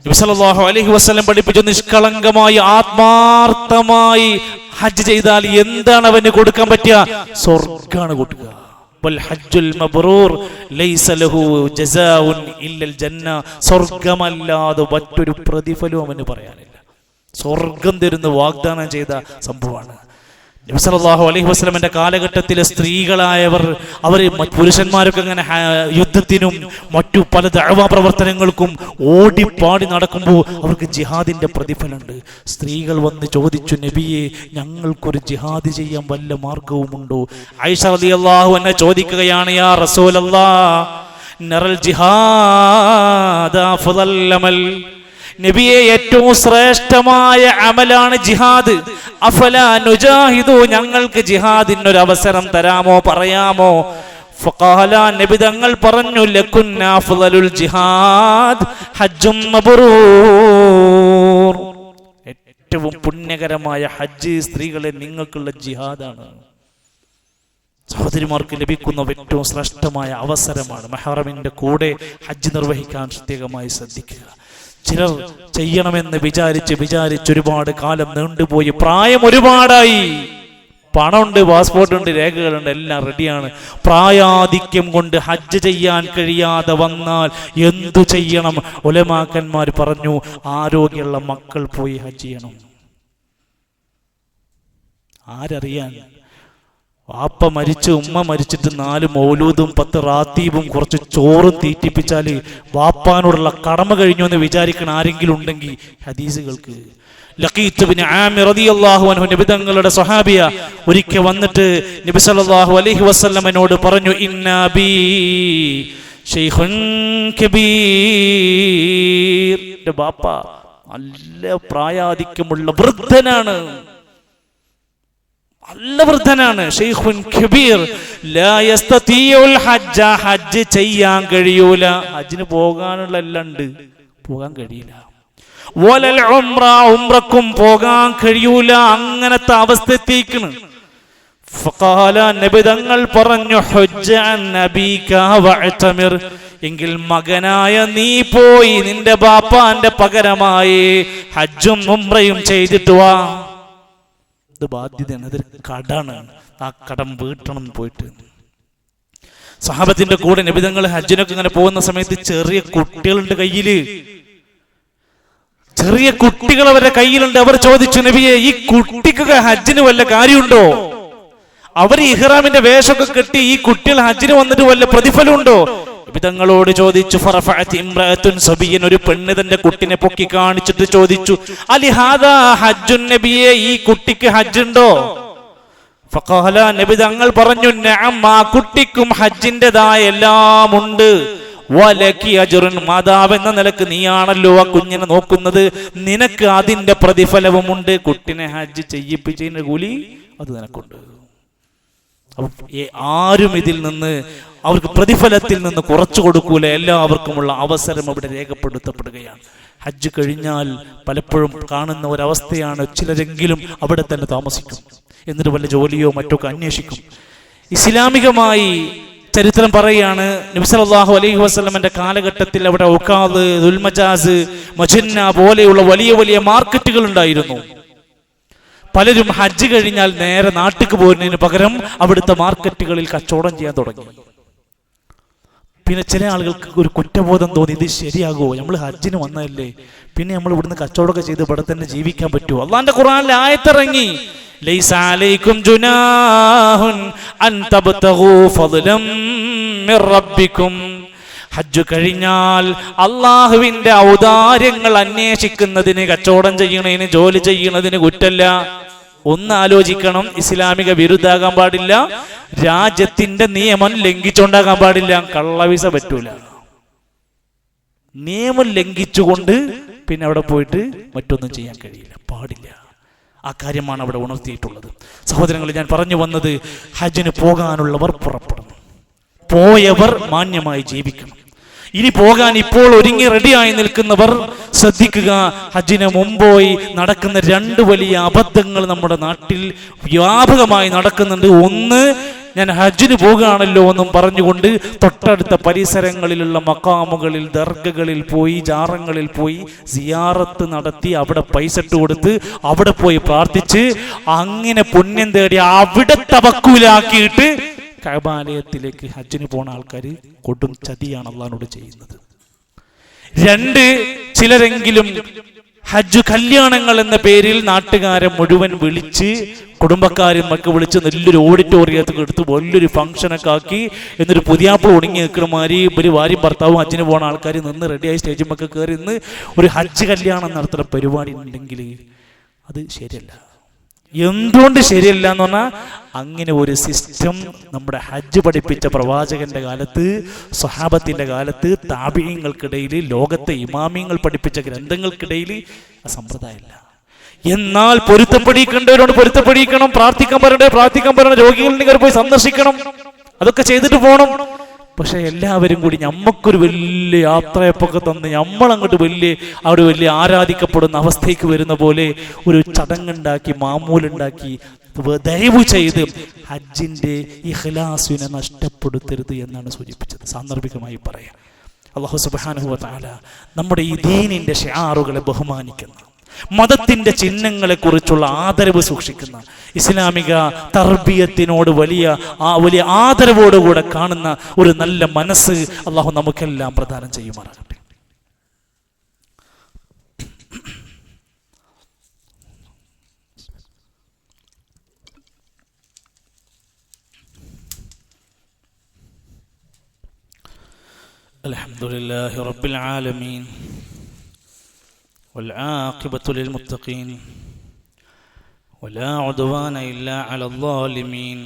നബി സല്ലല്ലാഹു അലൈഹി വസല്ലം പഠിപ്പിച്ച നിഷ്കളങ്കമായി ആത്മാർത്ഥമായി ഹജ്ജ് ചെയ്താൽ എന്താണ് അവന് കൊടുക്കാൻ പറ്റുക? സ്വർഗ്ഗാണ് കൊടുക്കുക. വൽ ഹജ്ജുൽ മബ്റൂർ ലൈസ ലഹു ജസാഉൻ ഇല്ലൽ ജന്ന. സ്വർഗ്ഗമല്ലാതെ മറ്റൊരു പ്രതിഫലവും അവന് പറയാനില്ല. സ്വർഗം തരുന്ന വാഗ്ദാനം ചെയ്ത സംഭവമാണ്. നബി സല്ലല്ലാഹു അലൈഹി വസല്ലമയുടെ കാലഘട്ടത്തിലെ സ്ത്രീകളായവർ, അവർ പുരുഷന്മാരൊക്കെ അങ്ങനെ യുദ്ധത്തിനും മറ്റു പല ദഅവാ പ്രവർത്തനങ്ങൾക്കും ഓടിപ്പാടി നടക്കുമ്പോൾ അവർക്ക് ജിഹാദിന്റെ പ്രതിഫലമുണ്ട്. സ്ത്രീകൾ വന്ന് ചോദിച്ചു, നബിയെ, ഞങ്ങൾക്കൊരു ജിഹാദ് ചെയ്യാൻ വല്ല മാർഗവുമുണ്ടോ? ആയിഷ റളിയല്ലാഹു അൻഹ ചോദിക്കുകയാണ്, യാ റസൂലല്ലാഹ്, നറൽ ജിഹാദ അഫ്ളൽ അമൽ, നബിയെ, ഏറ്റവും ശ്രേഷ്ഠമായ അമലാണ് ജിഹാദ്. അഫലാ നുജാഹിദു, ഞങ്ങൾക്ക് ജിഹാദിനൊരു അവസരം തരാമോ, പറയാമോ? ഫഖാല, നബി തങ്ങൾ പറഞ്ഞു, ലകുന്ന അഫ്ളലുൽ ജിഹാദ് ഹജ്ജും മബ്റൂർ, ഏറ്റവും പുണ്യകരമായ ഹജ്ജ് സ്ത്രീകളെ നിങ്ങൾക്കുള്ള ജിഹാദാണ്. സഹോദരിമാർക്ക് ലഭിക്കുന്ന ഏറ്റവും ശ്രേഷ്ഠമായ അവസരമാണ്. മെഹ്റമിന്റെ കൂടെ ഹജ്ജ് നിർവഹിക്കാൻ പ്രത്യേകമായി ശ്രദ്ധിക്കുക. ചിലർ ചെയ്യണമെന്ന് വിചാരിച്ച് ഒരുപാട് കാലം നീണ്ടുപോയി, പ്രായം ഒരുപാടായി, പണമുണ്ട്, പാസ്പോർട്ട് ഉണ്ട്, രേഖകളുണ്ട്, എല്ലാം റെഡിയാണ്. പ്രായാധിക്യം കൊണ്ട് ഹജ്ജ് ചെയ്യാൻ കഴിയാതെ വന്നാൽ എന്തു ചെയ്യണം? ഉലമാക്കന്മാർ പറഞ്ഞു, ആരോഗ്യമുള്ള മക്കൾ പോയി ഹജ്ജ് ചെയ്യണം. ആരറിയാൻ? വാപ്പ മരിച്ച് ഉമ്മ മരിച്ചിട്ട് 4 മൗലൂദും 10 റാത്തീബും കുറച്ച് ചോറും തീറ്റിപ്പിച്ചാൽ വാപ്പാനോടുള്ള കടമ കഴിഞ്ഞു എന്ന് വിചാരിക്കണ ആരെങ്കിലും ഉണ്ടെങ്കിൽ ഹദീസുകൾക്ക്. ലഖീത്ത് ബിൻ ആമിർ റളിയല്ലാഹു അൻഹു നബി തങ്ങളുടെ സ്വഹാബിയ, ഒരിക്കൽ വന്നിട്ട് നബി സല്ലല്ലാഹു അലൈഹി വസല്ലമയോട് പറഞ്ഞു, ഇന്നാ ബി ശൈഖുൻ കബീർ, എൻ്റെ ബാപ്പ നല്ല പ്രായാധിക്യമുള്ള വൃദ്ധനാണ്, നല്ല വൃദ്ധനാണ്. ശൈഖുൻ കബീർ ലാ യസ്തതിഉൽ ഹജ്ജ, ഹജ്ജ് ചെയ്യാൻ കഴിയൂല. ഹജ്ജിന് പോകാനുള്ള എല്ലാം ഉണ്ട്, പോകാൻ കഴിയില്ല. വലൽ ഉംറ, ഉംറക്കും പോകാൻ കഴിയൂല. അങ്ങനത്തെ അവസ്ഥ എത്തിയിരിക്കുന്നു. ഫഖാല, നബി തങ്ങൾ പറഞ്ഞു, ഹജ്ജ അൻ നബീക വഅതമിർ, എങ്കിൽ മകനായ നീ പോയി നിന്റെ ബാപ്പാന്റെ പകരമായി ഹജ്ജും ഉംറയും ചെയ്തിട്ട് വാ. ഇത് ബാധ്യതയാണ്, അതൊരു കടാണ്. ആ കടം വീട്ടണം പോയിട്ട്. സഹാബത്തിന്റെ കൂടെ നബി തങ്ങൾ ഹജ്ജിനൊക്കെ ഇങ്ങനെ പോകുന്ന സമയത്ത് ചെറിയ കുട്ടികളുണ്ട് കയ്യില്, ചെറിയ കുട്ടികൾ അവരുടെ കയ്യിലുണ്ട്. അവർ ചോദിച്ചു, നബിയെ, ഈ കുട്ടിക്കൊക്കെ ഹജ്ജിന് വല്ല കാര്യമുണ്ടോ? അവർ ഇഹ്റാമിന്റെ വേഷമൊക്കെ കെട്ടി ഈ കുട്ടികൾ ഹജ്ജിന് വന്നിട്ട് വല്ല പ്രതിഫലമുണ്ടോ? തങ്ങളോട് ചോദിച്ചു. ഫറഫഅത് ഇംറഅത്തുൻ സബിയൻ, ഒരു പെണ്ണ് തന്റെ കുട്ടിനെ പൊക്കി കാണിച്ചിട്ട് ചോദിച്ചു, അലിഹാദാ ഹജ്ജുൻ നബിയെ, ഈ കുട്ടിക്ക് ഹജ്ജുണ്ടോ? ഫഖാല, നബി തങ്ങൾ പറഞ്ഞു, നഅം, ആ കുട്ടിക്കും ഹജ്ജിന്റേതായ എല്ലാം ഉണ്ട്. വലക്കി അജ്റുൻ, മാതാവ് എന്ന നിലക്ക് നീയാണല്ലോ ആ കുഞ്ഞിനെ നോക്കുന്നത്, നിനക്ക് അതിന്റെ പ്രതിഫലവുമുണ്ട്. കുട്ടിനെ ഹജ്ജ് ചെയ്യിപ്പിച്ചതിന്റെ കൂലി അത് നിനക്കുണ്ട്. ആരും ഇതിൽ നിന്ന് അവർക്ക് പ്രതിഫലത്തിൽ നിന്ന് കുറച്ചു കൊടുക്കൂല. എല്ലാവർക്കുമുള്ള അവസരം അവിടെ രേഖപ്പെടുത്തപ്പെടുകയാണ്. ഹജ്ജ് കഴിഞ്ഞാൽ പലപ്പോഴും കാണുന്ന ഒരവസ്ഥയാണ്, ചിലരെങ്കിലും അവിടെ തന്നെ താമസിക്കും, എന്നിട്ട് വല്ല ജോലിയോ മറ്റൊക്കെ അന്വേഷിക്കും. ഇസ്ലാമികമായി ചരിത്രം പറയുകയാണ്, നബി സല്ലല്ലാഹു അലൈഹി വസല്ലമയുടെ കാലഘട്ടത്തിൽ അവിടെ ഉഖാദ്, ദുൽമജാസ്, മജന്ന പോലെയുള്ള വലിയ വലിയ മാർക്കറ്റുകൾ ഉണ്ടായിരുന്നു. പലരും ഹജ്ജ് കഴിഞ്ഞാൽ നേരെ നാട്ടിക്ക് പോകുന്നതിന് പകരം അവിടുത്തെ മാർക്കറ്റുകളിൽ കച്ചവടം ചെയ്യാൻ തുടങ്ങി. പിന്നെ ചില ആളുകൾക്ക് ഒരു കുറ്റബോധം തോന്നി, ഇത് ശരിയാകുമോ, നമ്മൾ ഹജ്ജിന് വന്നതല്ലേ, പിന്നെ നമ്മൾ ഇവിടുന്ന് കച്ചവടമൊക്കെ ചെയ്ത് ഇവിടെ തന്നെ ജീവിക്കാൻ പറ്റുമോ? അല്ലാഹുവിന്റെ ഖുർആനിൽ ആയത്തിറങ്ങി, ലൈസ അലൈക്കും ജുനാഹുൻ അൻ തബ്തഗൂ ഫദ്ലം മിർ റബ്ബിക്കും, ഹജ്ജ് കഴിഞ്ഞാൽ അള്ളാഹുവിന്റെ ഔദാര്യങ്ങൾ അന്വേഷിക്കുന്നതിന്, കച്ചവടം ചെയ്യണതിന്, ജോലി ചെയ്യണതിന് കുറ്റല്ല. ഒന്ന് ആലോചിക്കണം, ഇസ്ലാമിക വിരുദ്ധാകാൻ പാടില്ല, രാജ്യത്തിന്റെ നിയമം ലംഘിച്ചുണ്ടാകാൻ പാടില്ല. കള്ളവിസ പറ്റൂല. നിയമം ലംഘിച്ചുകൊണ്ട് പിന്നെ അവിടെ പോയിട്ട് മറ്റൊന്നും ചെയ്യാൻ കഴിയില്ല, പാടില്ല. ആ കാര്യമാണ് അവിടെ ഉണർത്തിയിട്ടുള്ളത്. സഹോദരങ്ങളെ, ഞാൻ പറഞ്ഞു വന്നത്, ഹജ്ജിന് പോകാനുള്ളവർ പുറപ്പെടണം. പോയവർ മാന്യമായി ജീവിക്കണം. ഇനി പോകാൻ ഇപ്പോൾ ഒരുങ്ങി റെഡിയായി നിൽക്കുന്നവർ ശ്രദ്ധിക്കുക. ഹജ്ജിന് മുമ്പോയി നടക്കുന്ന രണ്ട് വലിയ അബദ്ധങ്ങൾ നമ്മുടെ നാട്ടിൽ വ്യാപകമായി നടക്കുന്നുണ്ട്. ഒന്ന്, ഞാൻ ഹജ്ജിന് പോകുകയാണല്ലോ എന്നും പറഞ്ഞുകൊണ്ട് തൊട്ടടുത്ത പരിസരങ്ങളിലുള്ള മക്കാമുകളിൽ, ദർഗകളിൽ പോയി, ജാറങ്ങളിൽ പോയി സിയാറത്ത് നടത്തി അവിടെ പൈസ ഇട്ട് കൊടുത്ത് അവിടെ പോയി പ്രാർത്ഥിച്ച് അങ്ങനെ പുണ്യം തേടി അവിടെ തവക്കുലാക്കിയിട്ട് കഅബാലയത്തിലേക്ക് ഹജ്ജിന് പോണ ആൾക്കാർ കൊടും ചതിയാണ് അള്ളാഹുവിനോട് ചെയ്യുന്നത്. രണ്ട്, ചിലരെങ്കിലും ഹജ്ജ് കല്യാണങ്ങൾ എന്ന പേരിൽ നാട്ടുകാരെ മുഴുവൻ വിളിച്ച്, കുടുംബക്കാരും ഒക്കെ വിളിച്ച് നല്ലൊരു ഓഡിറ്റോറിയത്തിൽ എടുത്ത് വലിയൊരു ഫംഗ്ഷനൊക്കെ ആക്കി, എന്നിട്ട് പുതിയാപ്പിൾ ഒടുങ്ങി നിൽക്കുന്ന മാതിരി ഒരു ഭാര്യയും ഭർത്താവും ഹജ്ജിന് പോകുന്ന ആൾക്കാർ നിന്ന് റെഡിയായി സ്റ്റേജിമൊക്കെ കയറി നിന്ന് ഒരു ഹജ്ജ് കല്യാണം നടത്തുന്ന പരിപാടി ഉണ്ടെങ്കിൽ അത് ശരിയല്ല. എന്തുകൊണ്ട് ശരിയല്ല എന്ന് പറഞ്ഞാൽ, അങ്ങനെ ഒരു സിസ്റ്റം നമ്മുടെ ഹജ്ജ് പഠിപ്പിച്ച പ്രവാചകന്റെ കാലത്ത്, സ്വഹാബത്തിന്റെ കാലത്ത്, താബിഈങ്ങൾക്കിടയിൽ, ലോകത്തെ ഇമാമിയങ്ങൾ പഠിപ്പിച്ച ഗ്രന്ഥങ്ങൾക്കിടയിൽ ആ സമ്പ്രദായമില്ല. എന്നാൽ പൊരുത്തപ്പെടിക്കേണ്ടവരോട് പൊരുത്തപ്പെടിക്കണം, പ്രാർത്ഥിക്കാൻ പറയണം, രോഗികളുണ്ടെങ്കിൽ പോയി സന്ദർശിക്കണം, അതൊക്കെ ചെയ്തിട്ട് പോകണം. പക്ഷെ എല്ലാവരും കൂടി ഞമ്മക്കൊരു വലിയ യാത്രയപ്പൊക്കെ തന്ന് നമ്മളങ്ങോട്ട് വലിയ ആരാധിക്കപ്പെടുന്ന അവസ്ഥയ്ക്ക് വരുന്ന പോലെ ഒരു ചടങ്ങുണ്ടാക്കി, മാമൂലുണ്ടാക്കി, ദയവ് ചെയ്ത് ഹജ്ജിന്റെ ഇഖ്ലാസിനെ നഷ്ടപ്പെടുത്തരുത് എന്നാണ് സൂചിപ്പിച്ചത്. സാന്ദർഭികമായി പറയാം, അല്ലാഹു സുബ്ഹാനഹു വ തആല നമ്മുടെ ഈ ദീനിന്റെ ഷിആറുകളെ ബഹുമാനിക്കുന്ന, മതത്തിന്റെ ചിഹ്നങ്ങളെ കുറിച്ചുള്ള ആദരവ് സൂക്ഷിക്കുന്ന, ഇസ്ലാമിക തർബിയത്തിനോട് വലിയ ആദരവോടുകൂടെ കാണുന്ന ഒരു നല്ല മനസ്സ് അള്ളാഹു നമുക്കെല്ലാം പ്രദാനം ചെയ്യുമാറാകട്ടെ. അൽഹംദുലില്ലാഹി റബ്ബിൽ ആലമീൻ والعاقبة للمتقين ولا عدوان إلا على الظالمين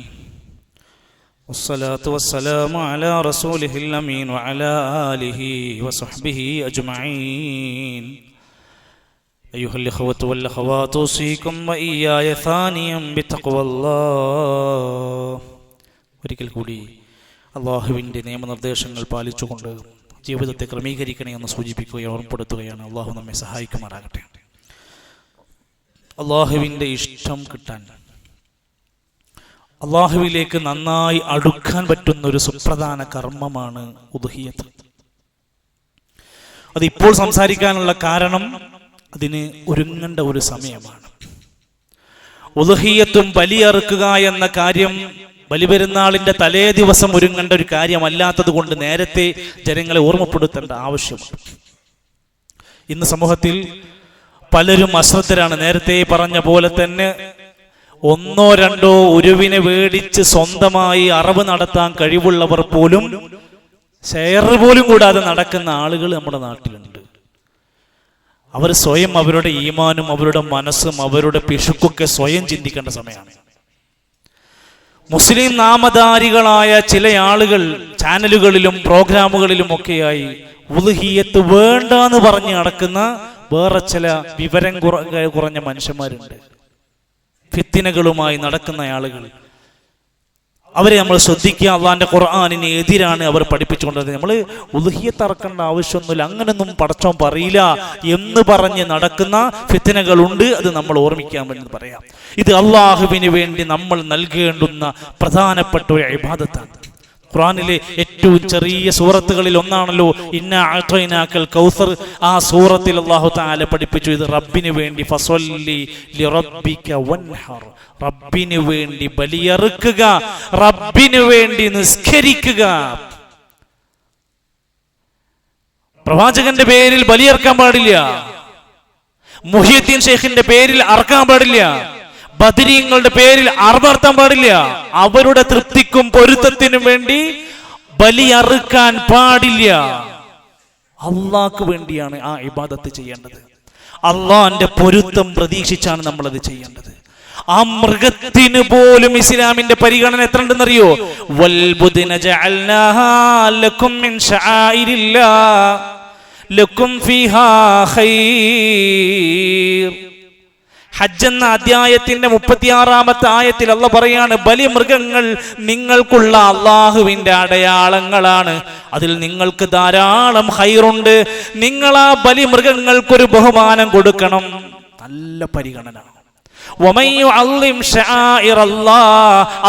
والصلاة والسلام على رسوله الأمين وعلى آله وصحبه أجمعين أيها الإخوة والأخوات أوصيكم وإياي ثانيا بتقوى الله. ഒരിക്കൽ കൂടി അല്ലാഹുവിൻ്റെ നിയമനിർദ്ദേശങ്ങൾ പാലിച്ചുകൊണ്ട് ജീവിതത്തെ ക്രമീകരിക്കണേ എന്ന് സൂചിപ്പിക്കുകയും ഓർമ്മപ്പെടുത്തുകയാണ്. അള്ളാഹു നമ്മെ സഹായിക്കുമാറാകട്ടെ. അള്ളാഹുവിൻ്റെ ഇഷ്ടം കിട്ടാൻ, അള്ളാഹുവിലേക്ക് നന്നായി അടുക്കാൻ പറ്റുന്ന ഒരു സുപ്രധാന കർമ്മമാണ് ഉദ്ഹിയ്യത്ത്. അതിപ്പോൾ സംസാരിക്കാനുള്ള കാരണം അതിന് ഒരുങ്ങേണ്ട ഒരു സമയമാണ്. ഉദ്ഹിയ്യത്തും ബലിയറുക്കുക എന്ന കാര്യം ബലിപെരുന്നാളിന്റെ തലേ ദിവസം ഒരുങ്ങേണ്ട ഒരു കാര്യമല്ലാത്തത് കൊണ്ട് നേരത്തെ ജനങ്ങളെ ഓർമ്മപ്പെടുത്തേണ്ട ആവശ്യമുണ്ട്. ഇന്ന് സമൂഹത്തിൽ പലരും അശ്രദ്ധരാണ്. നേരത്തെ പറഞ്ഞ പോലെ തന്നെ ഒന്നോ രണ്ടോ ഉരുവിനെ മേടിച്ച് സ്വന്തമായി അറവ് നടത്താൻ കഴിവുള്ളവർ പോലും ഷെയർ പോലും കൂടാതെ നടക്കുന്ന ആളുകൾ നമ്മുടെ നാട്ടിലുണ്ട്. അവർ സ്വയം അവരുടെ ഈമാനും അവരുടെ മനസ്സും അവരുടെ പിശുക്കൊക്കെ സ്വയം ചിന്തിക്കേണ്ട സമയമാണ്. മുസ്ലിം നാമധാരികളായ ചില ആളുകൾ ചാനലുകളിലും പ്രോഗ്രാമുകളിലും ഒക്കെയായി ഉദ്ഹിയ്യത്ത് വേണ്ടെന്ന് പറഞ്ഞ് നടക്കുന്ന വേറെ ചില വിവരം കുറഞ്ഞ മനുഷ്യന്മാരുണ്ട്. ഫിത്തിനകളുമായി നടക്കുന്ന ആളുകൾ, അവരെ നമ്മൾ ശ്രദ്ധിക്കുക. അള്ളാന്റെ ഖുർആനിന് എതിരാണ് അവർ പഠിപ്പിച്ചുകൊണ്ടത്. നമ്മൾ ഉദ്ഹിയ്യത്ത് അറക്കേണ്ട ആവശ്യമൊന്നുമില്ല, അങ്ങനൊന്നും പടച്ചോൻ പറയില്ല എന്ന് പറഞ്ഞ് നടക്കുന്ന ഫിത്നകളുണ്ട്. അത് നമ്മൾ ഓർമ്മിക്കാൻ വേണ്ടി പറയാം. ഇത് അള്ളാഹുവിന് വേണ്ടി നമ്മൾ നൽകേണ്ടുന്ന പ്രധാനപ്പെട്ട ഒരു ഇബാദത്താണ്. ഖുർആനിലെ ഏറ്റവും ചെറിയ സൂറത്തുകളിൽ ഒന്നാണല്ലോ ഇന്നാ അഅ്തൈനാക്കൽ കൗസർ. ആ സൂറത്തിൽ അല്ലാഹു തആല പഠിപ്പിച്ചു, ഇത് റബ്ബിന് വേണ്ടി ഫസ്വല്ലി ലിറബ്ബിക വൻഹർ, റബ്ബിന് വേണ്ടി ബലിയറുക്കുക, റബ്ബിന് വേണ്ടി നിസ്കരിക്കുക. പ്രവാചകന്റെ പേരിൽ ബലിയർക്കാൻ പാടില്ല, മുഹിയുദ്ദീൻ ഷെയ്ഖിന്റെ പേരിൽ അറക്കാൻ പാടില്ല, ബദരീങ്ങളുടെ പേരിൽ അറവർത്താൻ പാടില്ല. അവരുടെ തൃപ്തിക്കും പൊരുത്തത്തിനും വേണ്ടി ബലി അറുക്കാൻ പാടില്ല. അള്ളാഹ്ക്ക് വേണ്ടിയാണ് ആ ഇബാദത്ത് ചെയ്യേണ്ടത്. അള്ളാഹിന്റെ പൊരുത്തം പ്രതീക്ഷിച്ചാണ് നമ്മളത് ചെയ്യേണ്ടത്. ആ മൃഗത്തിന് പോലും ഇസ്ലാമിന്റെ പരിഗണന എത്ര ഉണ്ടെന്നറിയോ? വൽബുദ്ന ജഅൽനാഹാ ലക്കും മിൻ ശആഇരില്ലാഹ് ലക്കും ഫീഹാ ഖൈർ. ഹജ്ജ് എന്ന അധ്യായത്തിന്റെ 36-ാമത്തെ ആയത്തിൽ അല്ലാഹ് പറയാണ്, ബലിമൃഗങ്ങൾ നിങ്ങൾക്കുള്ള അള്ളാഹുവിന്റെ അടയാളങ്ങളാണ്, അതിൽ നിങ്ങൾക്ക് ധാരാളം ഖൈറുണ്ട്. നിങ്ങൾ ആ ബലിമൃഗങ്ങൾക്കൊരു ബഹുമാനം കൊടുക്കണം. നല്ല പരിഗണന.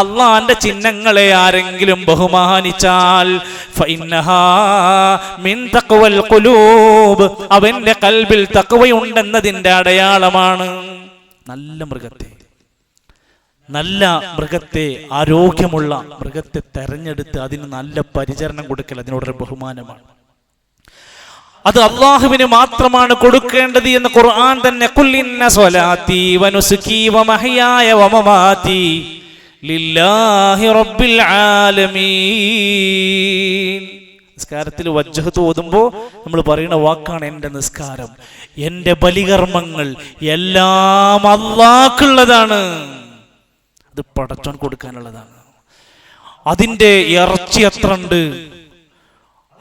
അള്ളാന്റെ ചിഹ്നങ്ങളെ ആരെങ്കിലും ബഹുമാനിച്ചാൽ അവന്റെ കൽബിൽ തഖ്വയുണ്ടെന്നതിന്റെ അടയാളമാണ്. നല്ല മൃഗത്തെ ആരോഗ്യമുള്ള മൃഗത്തെ തെരഞ്ഞെടുത്ത് അതിന് നല്ല പരിചരണം കൊടുക്കൽ അതിനോടൊരു ബഹുമാനമാണ്. അത് അള്ളാഹുവിന് മാത്രമാണ് കൊടുക്കേണ്ടത് എന്ന് ഖുർആൻ തന്നെ, ഖുൽ ഇന്ന സ്വലാത്തി വനുസുകി വമഹ്യായ വമമാതി ലില്ലാഹി റബ്ബിൽ ആലമീൻ. നിസ്കാരത്തിൽ വജ്ഹത്ത് ഓതുമ്പോൾ നമ്മൾ പറയുന്ന വാക്കാണ് എൻ്റെ നിസ്കാരം, എൻ്റെ ബലികർമ്മങ്ങൾ എല്ലാം അള്ളാഹ്ക്കുള്ളതാണ്. അത് പടച്ചോൻ കൊടുക്കാനുള്ളതാണ്. അതിൻ്റെ ഇറച്ചി എത്ര ഉണ്ട്,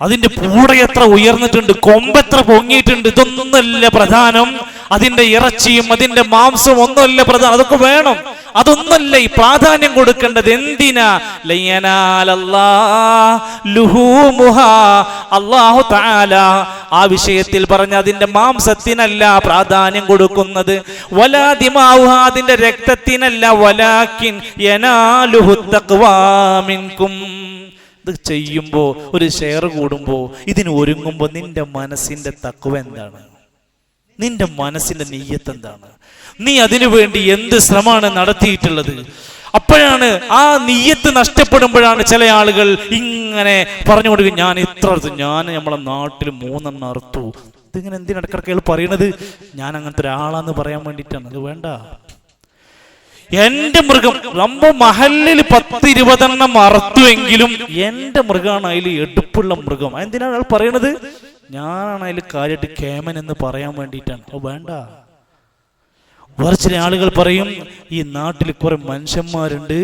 അതിന്റെ പൂട എത്ര ഉയർന്നിട്ടുണ്ട്, കൊമ്പെത്ര പൊങ്ങിയിട്ടുണ്ട്, ഇതൊന്നല്ല പ്രധാനം. അതിന്റെ ഇറച്ചിയും അതിന്റെ മാംസവും ഒന്നുമല്ല പ്രധാനം. അതൊക്കെ വേണം, അതൊന്നല്ല ഈ പ്രാധാന്യം കൊടുക്കേണ്ടത്. എന്തിനാ? അല്ലാഹു തആല ആ വിഷയത്തിൽ പറഞ്ഞ അതിന്റെ മാംസത്തിനല്ല പ്രാധാന്യം കൊടുക്കുന്നത്, വലാ ദിമാഉഹ അതിന്റെ രക്തത്തിനല്ല, വലാകിൻ യനാലുഹു തഖ്വാ മിൻകും. ചെയ്യുമ്പോ ഒരു ഷെയർ കൂടുമ്പോ ഇതിന് ഒരുങ്ങുമ്പോ നിന്റെ മനസ്സിന്റെ തഖ്വ എന്താണ്? നിന്റെ മനസ്സിന്റെ നിയ്യത്ത് എന്താണ്? നീ അതിനു വേണ്ടി എന്ത് ശ്രമമാണ് നടത്തിയിട്ടുള്ളത്? അപ്പോഴാണ് ആ നിയ്യത്ത് നഷ്ടപ്പെടുമ്പോഴാണ് ചില ആളുകൾ ഇങ്ങനെ പറഞ്ഞു കൊടുക്കും, ഞാൻ നമ്മളെ നാട്ടിൽ 3 അറുത്തു. ഇതിങ്ങനെ എന്തിനിടക്കിടക്കയാൾ പറയണത്? ഞാൻ അങ്ങനത്തെ ഒരാളാന്ന് പറയാൻ വേണ്ടിയിട്ടാണ്. അത് വേണ്ട. എന്റെ മൃഗം നമ്മ മഹല്ലിൽ 10-20 അറുത്തുവെങ്കിലും എന്റെ മൃഗമാണ് അതിൽ എടുപ്പുള്ള മൃഗം. എന്തിനാണ് അയാൾ പറയണത്? ഞാനാണ് അതിൽ കാര്യമായിട്ട് കേമൻ എന്ന് പറയാൻ വേണ്ടിയിട്ടാണ്. അത് വേണ്ട. വേറെ ചില ആളുകൾ പറയും, ഈ നാട്ടിൽ കുറെ മനുഷ്യന്മാരുണ്ട്,